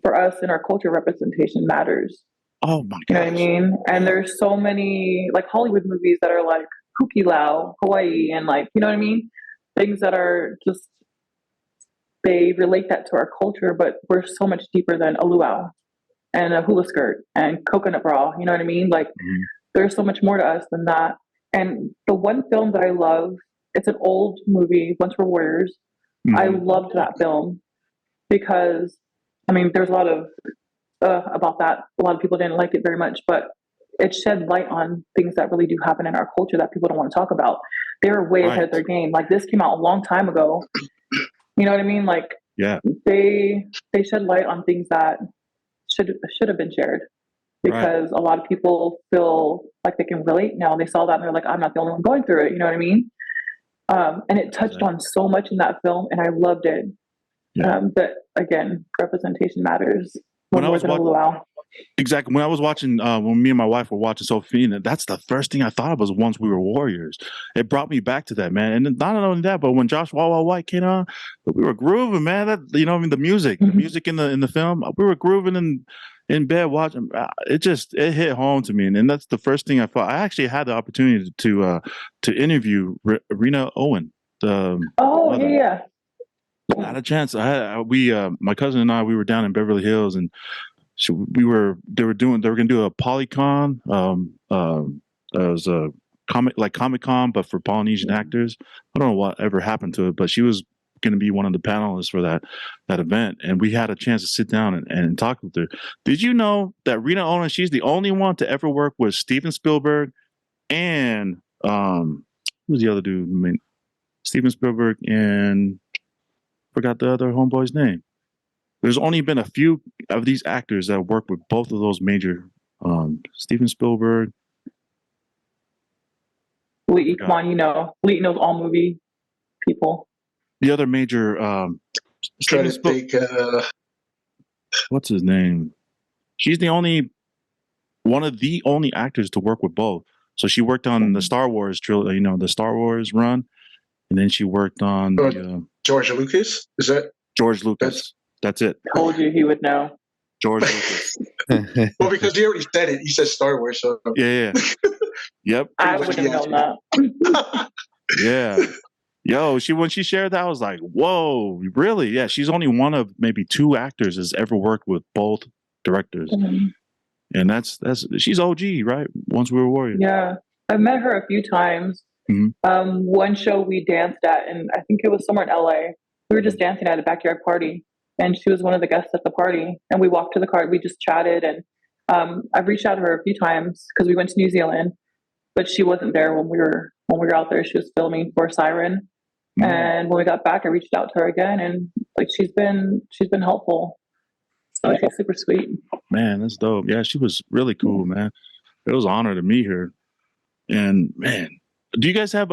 For us, in our culture, representation matters. Oh my god! You know what I mean? And there's so many like Hollywood movies that are like Hukilau, Hawaii, and like, you know what I mean? Things that are just, they relate that to our culture, but we're so much deeper than a luau and a hula skirt and coconut bra. You know what I mean? Like, there's so much more to us than that. And the one film that I love, it's an old movie, Once Were Warriors. I loved that film because, I mean, there's a lot of about that. A lot of people didn't like it very much, but it shed light on things that really do happen in our culture that people don't want to talk about. They're way ahead of their game. Like, this came out a long time ago. You know what I mean? Like, they shed light on things that should have been shared, because a lot of people feel like they can relate now. They saw that and they're like, I'm not the only one going through it. You know what I mean? And it touched on so much in that film, and I loved it. But again, representation matters. When I was exactly, when I was watching, when me and my wife were watching Sophia, that's the first thing I thought of was Once We Were Warriors. It brought me back to that, man. And not only that, but when Josh Wawa White came on, we were grooving, man. That, you know, I mean, the music in the film, we were grooving in bed watching. It hit home to me, and that's the first thing I thought. I actually had the opportunity to interview Rena Owen. I had a chance. My cousin and I, we were down in Beverly Hills, and they were going to do a Polycon. It was a Comic-Con, but for Polynesian actors. I don't know what ever happened to it, but she was going to be one of the panelists for that event, and we had a chance to sit down and talk with her. Did you know that Rena Owen, she's the only one to ever work with Steven Spielberg and who's the other dude? I mean, Steven Spielberg and forgot the other homeboy's name. there's only been a few of these actors that work with both of those major, Steven Spielberg. Lee, come on, Lee knows all movie people. The other major, try to think. What's his name? She's one of the only actors to work with both. So she worked on the Star Wars trilogy, the Star Wars run, and then she worked on George Lucas. Is that George Lucas? That's it. Told you he would know. George Lucas. Well, because he already said it. He said Star Wars. So Yeah. Yep. I wouldn't have known that. Yeah. Yo, when she shared that, I was like, whoa, really? Yeah, she's only one of maybe 2 actors that's ever worked with both directors. Mm-hmm. And that's she's OG, right? Once We Were Warriors. Yeah. I've met her a few times. Mm-hmm. One show we danced at, and I think it was somewhere in LA. We were just dancing at a backyard party, and she was one of the guests at the party. And we walked to the car, we just chatted, and I've reached out to her a few times because we went to New Zealand, but she wasn't there when we were out there. She was filming for Siren. Mm-hmm. And when we got back, I reached out to her again, and like she's been helpful. So she's super sweet. Man, that's dope. Yeah, she was really cool, man. It was an honor to meet her. And man, do you guys have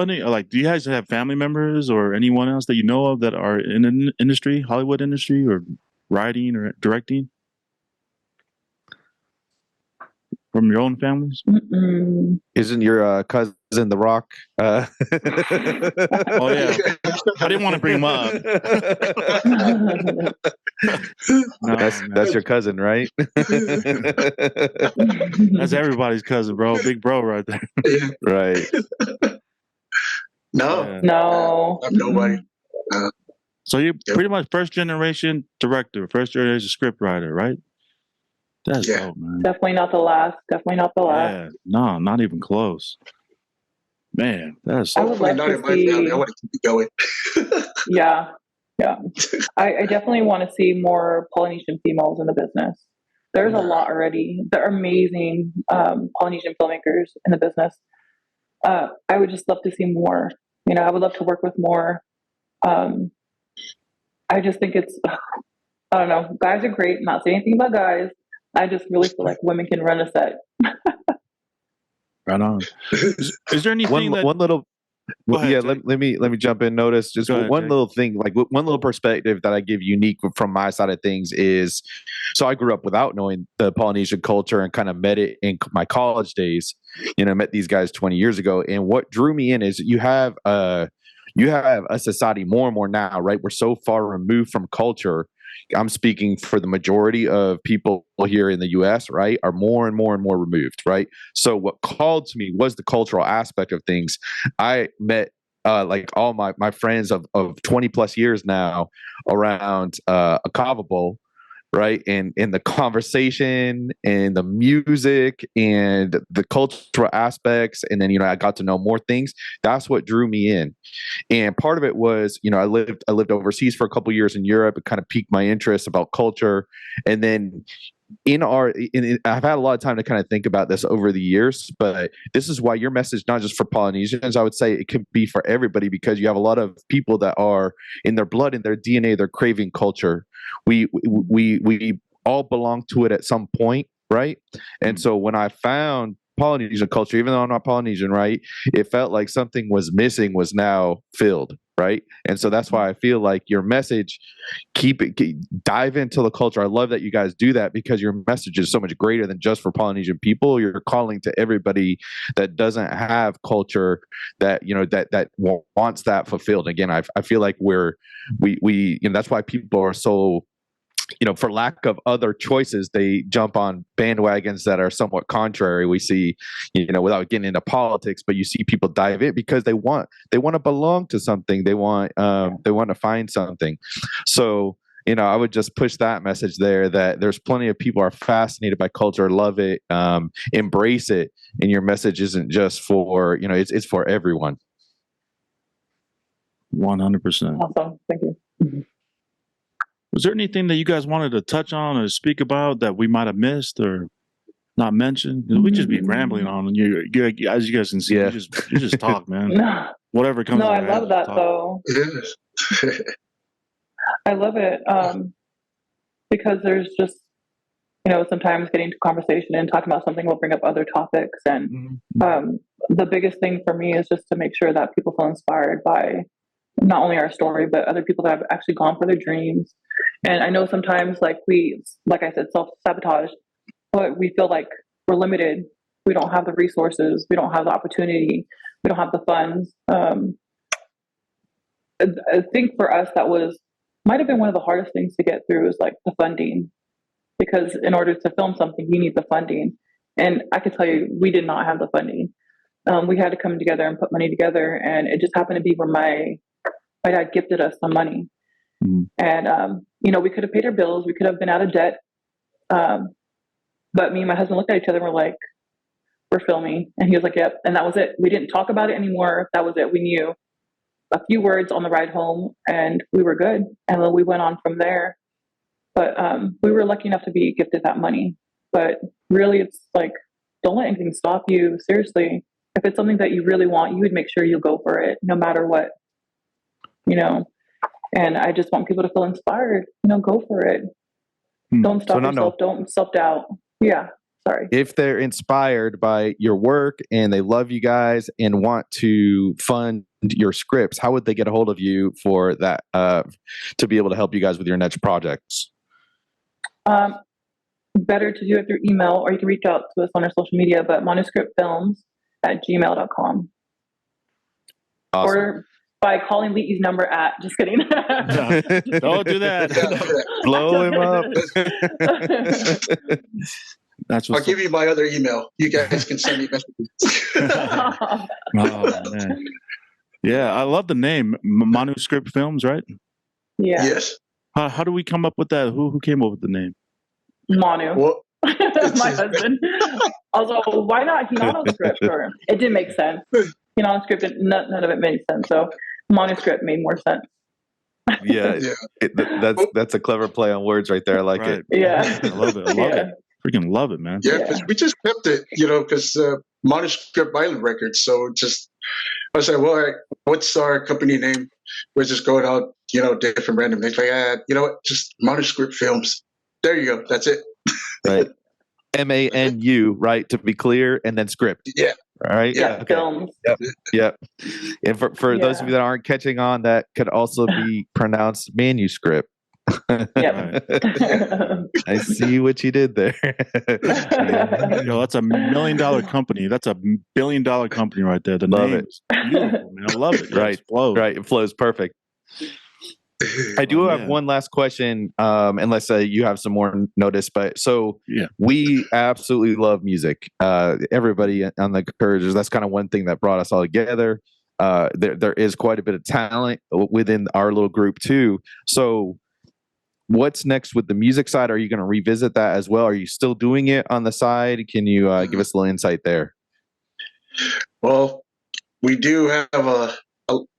family members or anyone else that you know of that are in the industry, Hollywood industry, or writing or directing? From your own families? Mm-mm. Isn't your cousin The Rock? Oh yeah, I didn't want to bring him up. No, that's your cousin, right? That's everybody's cousin, bro. Big bro, right there. Right. No. I'm nobody. So you're pretty much first generation director, first generation script writer, right? That's dope, man. Definitely not the last. Yeah, no, not even close. Man, that's. I would love not to in my family. I want to keep it going. Yeah. I definitely want to see more Polynesian females in the business. There's a lot already. There are amazing Polynesian filmmakers in the business. I would just love to see more. I would love to work with more. I just think it's. I don't know. Guys are great. I'm not saying anything about guys. I just really feel like women can run a set. Right on. Is there anything one little? Ahead, yeah, let me jump in. Notice just one little thing, like one little perspective that I give unique from my side of things is, so I grew up without knowing the Polynesian culture and kind of met it in my college days. Met these guys 20 years ago, and what drew me in is you have a society more and more now, right? We're so far removed from culture. I'm speaking for the majority of people here in the U.S., right, are more and more and more removed, right? So what called to me was the cultural aspect of things. I met like all my friends of 20 plus years now around a kava bowl, right? And in the conversation and the music and the cultural aspects. And then, I got to know more things. That's what drew me in. And part of it was, I lived overseas for a couple of years in Europe. It kind of piqued my interest about culture. And then I've had a lot of time to kind of think about this over the years, but this is why your message, not just for Polynesians, I would say it could be for everybody, because you have a lot of people that are in their blood, in their DNA, they're craving culture. We all belong to it at some point, right? And so when I found Polynesian culture, even though I'm not Polynesian, right, it felt like something was missing was now filled, right? And so that's why I feel like your message, dive into the culture. I love that you guys do that, because your message is so much greater than just for Polynesian people. You're calling to everybody that doesn't have culture, that that wants that fulfilled. Again, I feel like we that's why people are so, for lack of other choices, they jump on bandwagons that are somewhat contrary. We see, without getting into politics, but you see people dive in because they want to belong to something. They want to find something. So, I would just push that message there, that there's plenty of people are fascinated by culture, love it, embrace it. And your message isn't just for, it's for everyone. 100%. Awesome. Thank you. Was there anything that you guys wanted to touch on or speak about that we might have missed or not mentioned? We just be rambling on, and you as you guys can see, you just talk, man. No. Whatever comes. No, I love that though. I love it. because there's just, sometimes getting to conversation and talking about something will bring up other topics. And the biggest thing for me is just to make sure that people feel inspired by not only our story, but other people that have actually gone for their dreams. And I know sometimes like I said, self-sabotage, but we feel like we're limited. We don't have the resources. We don't have the opportunity. We don't have the funds. I think for us, might have been one of the hardest things to get through is like the funding, because in order to film something, you need the funding. And I can tell you, we did not have the funding. We had to come together and put money together, and it just happened to be where my dad gifted us some money. And, we could have paid our bills. We could have been out of debt. But me and my husband looked at each other and we're like, we're filming. And he was like, yep. And that was it. We didn't talk about it anymore. That was it. We knew a few words on the ride home and we were good. And then we went on from there. But we were lucky enough to be gifted that money. But really, it's like, don't let anything stop you. Seriously. If it's something that you really want, you would make sure you'll go for it no matter what, And I just want people to feel inspired, go for it. Don't stop yourself. Don't self-doubt. Yeah. Sorry. If they're inspired by your work and they love you guys and want to fund your scripts, how would they get a hold of you for that, to be able to help you guys with your next projects? Better to do it through email, or you can reach out to us on our social media, but manuscriptfilms@gmail.com. Awesome. Or by calling Lee's number just kidding. No, don't do that. Blow him up. I'll give you my other email. You guys can send me messages. Oh, man. Yeah, I love the name Manuscript Films, right? Yeah. Yes. How do we come up with that? Who came up with the name? Manu. Well, my husband. Also, why not Hinano script? Or it didn't make sense. Hinano script, none of it made sense. So Manuscript made more sense. Yeah, that's a clever play on words right there. I like it. Yeah, I love it. I love it. Freaking love it, man. Yeah, we just kept it, because Manuscript Island Records. So I said, well, all right, what's our company name? We're just going out, different random things. Like, just Manuscript Films. There you go. That's it. Right. MANU, right? To be clear, and then script. Yeah. All right. Yeah. Okay. Films. Yep. And for those of you that aren't catching on, that could also be pronounced manuscript. Yep. I see what you did there. That's $1 million company. That's $1 billion company right there. The love name it. is beautiful, man. I love it. Right. It flows. Right. It flows perfect. I do have one last question, unless you have some more notice. But we absolutely love music. Everybody on the Couragers, that's kind of one thing that brought us all together. There is quite a bit of talent within our little group too. So what's next with the music side? Are you going to revisit that as well? Are you still doing it on the side? Can you give us a little insight there? Well, we do have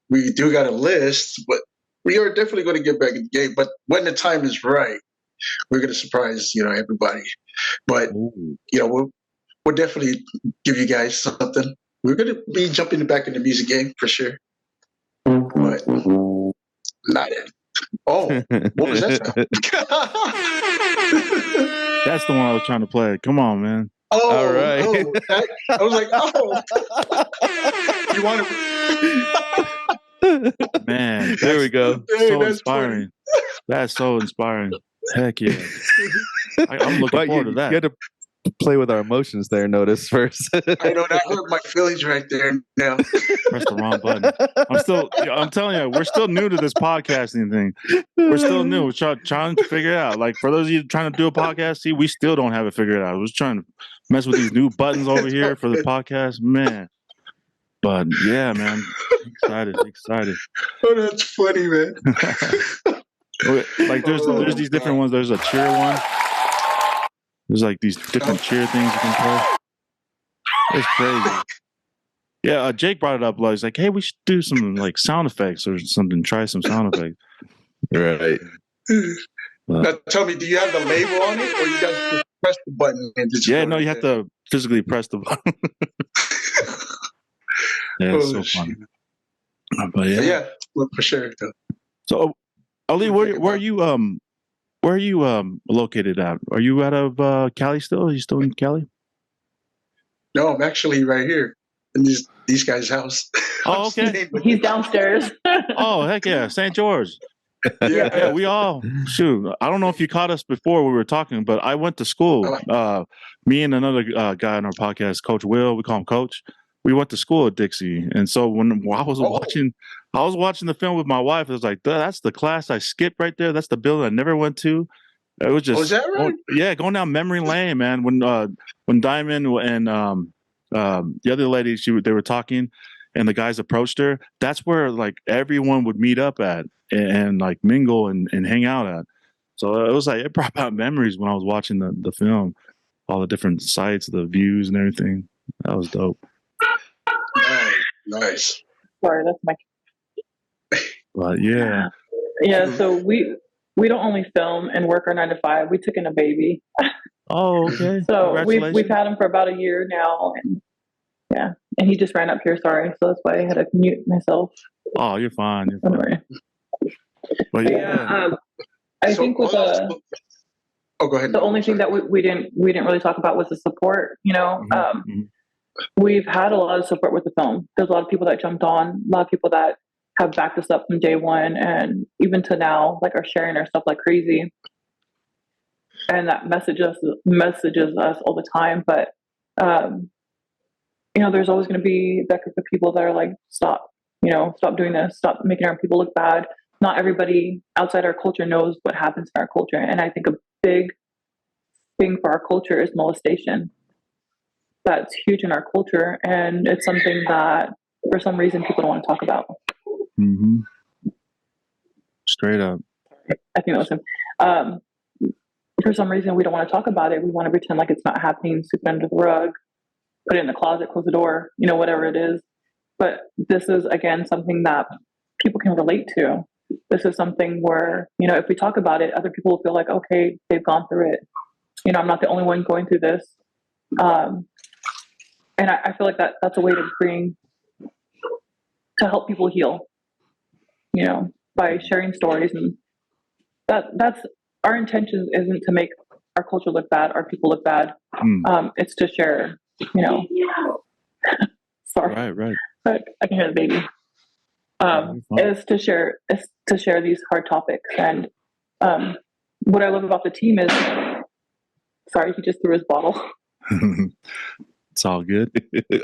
we do got a list, but we are definitely going to get back in the game. But when the time is right, we're going to surprise, everybody. But, we'll definitely give you guys something. We're going to be jumping back in the music game for sure. But not it. Oh, what was that sound? That's the one I was trying to play. Come on, man. Oh, all right. I was like, you want to? Man, there we go. So inspiring. That's so inspiring. Heck yeah. I'm looking forward to that. You had to play with our emotions there, notice first. I know that hurt my feelings right there now. Press the wrong button. I'm telling you, we're still new to this podcasting thing. We're still new. We're trying to figure it out. Like, for those of you trying to do a podcast, we still don't have it figured out. We're just trying to mess with these new buttons over here for the podcast, man. But yeah, man, excited. Oh, that's funny, man. Like there's these different ones. There's a cheer one. There's like these different cheer things you can play. It's crazy. Yeah, Jake brought it up. He's like, hey, we should do some like sound effects or something. Try some sound effects. Right. Now tell me, do you have the label on it, or you guys just press the button? And just you have to physically press the button. Yeah, it's so fun. But yeah, well, for sure. So, Ali, where are you? Where are you located at? Are you out of Cali still? Are you still in Cali? No, I'm actually right here in these guys' house. Oh, okay. He's downstairs. Oh, heck yeah, St. George. Yeah. We all shoot. I don't know if you caught us before we were talking, but I went to school. Me and another guy on our podcast, Coach Will, we call him Coach. We went to school at Dixie, and so when I was watching the film with my wife, it was like, that's the class I skipped right there. That's the building I never went to. It was just, is that right? Going down memory lane, man. When Diamond and the other lady, they were talking, and the guys approached her. That's where like everyone would meet up at and like mingle and hang out at. So it was like it brought back memories when I was watching the film, all the different sites, the views, and everything. That was dope. Nice. Sorry, that's my. But yeah. So we don't only film and work our 9 to 5. We took in a baby. Oh, okay. So we've had him for about a year now, and and he just ran up here. Sorry, so that's why I had to mute myself. Oh, you're fine. Anyway. But I think with go ahead. The only thing that we didn't really talk about was the support. We've had a lot of support with the film. There's a lot of people that jumped on, a lot of people that have backed us up from day one, and even to now, like are sharing our stuff like crazy, and that messages us all the time. But there's always going to be that group of people that are like, stop doing this, stop making our people look bad. Not everybody outside our culture knows what happens in our culture, and I think a big thing for our culture is molestation. That's huge in our culture, and it's something that for some reason people don't want to talk about. Mm-hmm. Straight up. I think that was him. For some reason we don't want to talk about it. We want to pretend like it's not happening, sweep it under the rug, put it in the closet, close the door, whatever it is. But this is, again, something that people can relate to. This is something where, if we talk about it, other people will feel like, okay, they've gone through it. I'm not the only one going through this. And I feel like that's a way to help people heal, by sharing stories. And that's our intention isn't to make our culture look bad, our people look bad. It's to share, sorry. Right. But I can hear the baby. Is to share these hard topics. And what I love about the team is, sorry, he just threw his bottle. It's all good.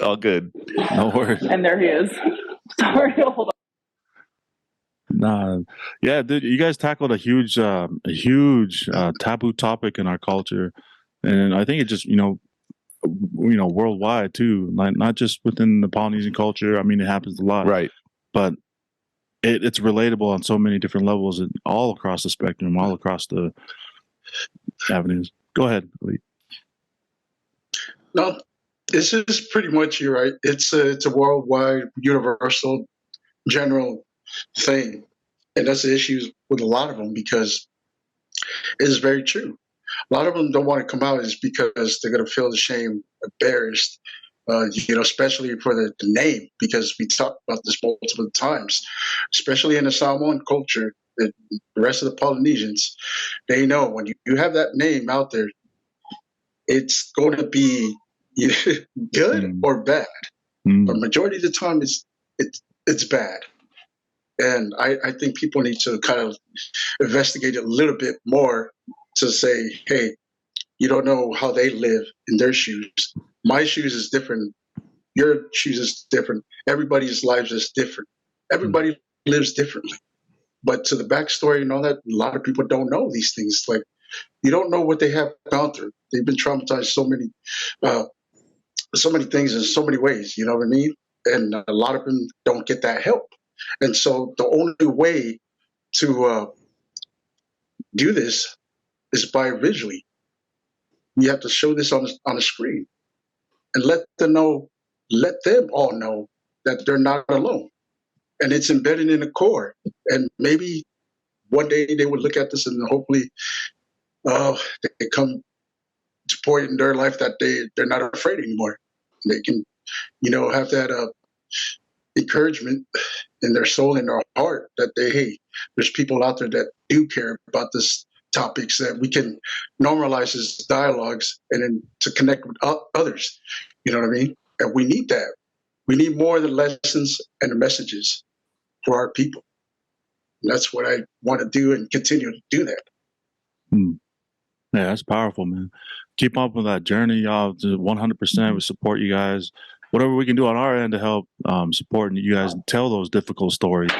All good. No worries. And there he is. Sorry, hold on. Nah, yeah, dude, you guys tackled a huge taboo topic in our culture, and I think it just worldwide too, not just within the Polynesian culture. I mean, it happens a lot, right? But it's relatable on so many different levels and all across the spectrum, all across the avenues. Go ahead, Lee. No, this is pretty much, you're right. It's a worldwide, universal, general thing, and that's the issues with a lot of them, because it's very true. A lot of them don't want to come out is because they're going to feel ashamed, embarrassed, especially for the name, because we talked about this multiple times, especially in the Samoan culture. The rest of the Polynesians, they know when you have that name out there, it's going to be either good or bad. But majority of the time, it's bad. And I think people need to kind of investigate it a little bit more to say, hey, you don't know how they live in their shoes. My shoes is different. Your shoes is different. Everybody's lives is different. Everybody lives differently. But to the backstory and all that, a lot of people don't know these things. Like, you don't know what they have gone through. They've been traumatized so many things in so many ways, you know what I mean? And a lot of them don't get that help. And so the only way to do this is by visually. You have to show this on a screen and let them all know that they're not alone. And it's embedded in the core. And maybe one day they would look at this and hopefully they come to a point in their life that they're not afraid anymore. They can, have that encouragement in their soul and their heart that hey, there's people out there that do care about this topics that we can normalize as dialogues and then to connect with others. You know what I mean? And we need that. We need more of the lessons and the messages for our people. And that's what I want to do and continue to do that. Yeah, that's powerful, man. Keep up with that journey, y'all. 100%. We support you guys. Whatever we can do on our end to help support you guys tell those difficult stories,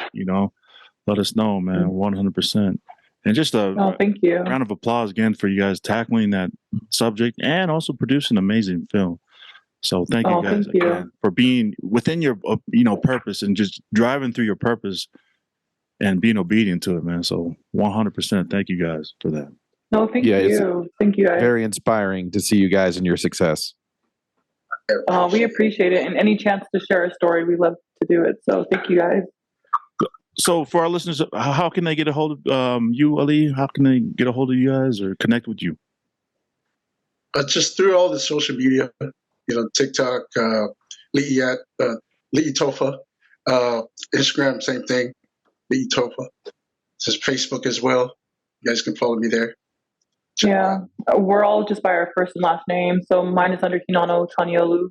let us know, man. 100%. And just a thank you. Round of applause again for you guys tackling that subject and also producing an amazing film. So thank you guys again for being within your purpose and just driving through your purpose and being obedient to it, man. So 100% thank you guys for that. No, thank you. Thank you guys. Very inspiring to see you guys and your success. We appreciate it. And any chance to share a story, we love to do it. So thank you guys. So for our listeners, how can they get a hold of you, Ali? How can they get a hold of you guys or connect with you? Just through all the social media, TikTok, Lee Tofa, Instagram, same thing, Lee Tofa. It's Facebook as well. You guys can follow me there. Yeah, we're all just by our first and last name. So mine is under Hinano, Tanielu.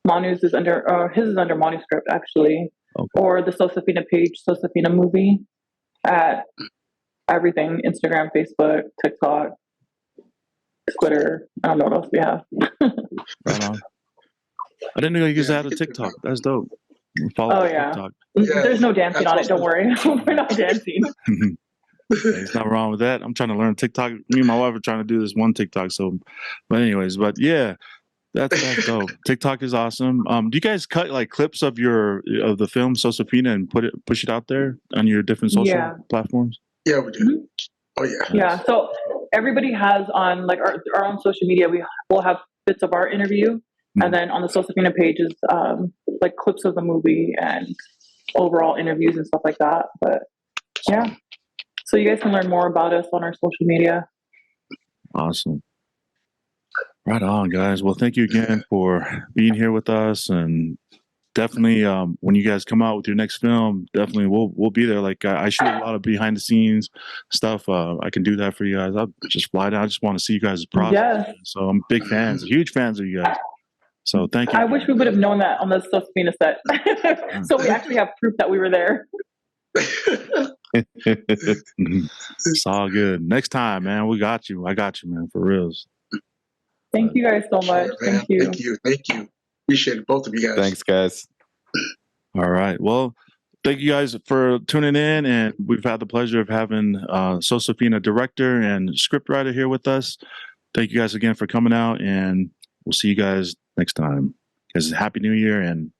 Manu's is under, his is under Manuscript, actually. Okay. Or the Sosafina page, Sosafina movie, at everything, Instagram, Facebook, TikTok, Twitter. I don't know what else we have. Right on. I didn't know you guys had a TikTok. That's dope. Follow TikTok. There's no dancing on it. Don't worry. We're not dancing. There's nothing wrong with that. I'm trying to learn TikTok. Me and my wife are trying to do this one TikTok. But yeah, that's dope. TikTok is awesome. Do you guys cut like clips of the film Sosafina and push it out there on your different social platforms? Yeah, we do. Mm-hmm. Oh yeah. Yeah. So everybody has on like our own social media. We'll have bits of our interview, and then on the Sosafina page is like clips of the movie and overall interviews and stuff like that. But yeah. So you guys can learn more about us on our social media. Awesome. Right on, guys. Well, thank you again for being here with us, and definitely when you guys come out with your next film, definitely we'll be there. Like I shoot a lot of behind the scenes stuff. I can do that for you guys. I'll just fly down. I just want to see you guys' process. Yes. So I'm big fans, huge fans of you guys. So thank you. I wish we would have known that on the Sosafina set. So we actually have proof that we were there. It's all good. Next time, man, we got you. I got you, man, for reals. Thank you guys so much. Thank you. Appreciate it, both of you guys. Thanks, guys. All right. Well, thank you guys for tuning in, and we've had the pleasure of having Sosafina director and scriptwriter here with us. Thank you guys again for coming out, and we'll see you guys next time. Guys, happy New Year, and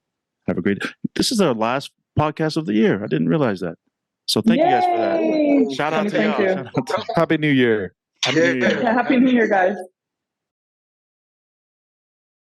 have a great. This is our last podcast of the year. I didn't realize that. So thank you guys for that. Shout out to y'all. Happy New Year. Happy New Year. Happy New Year, guys.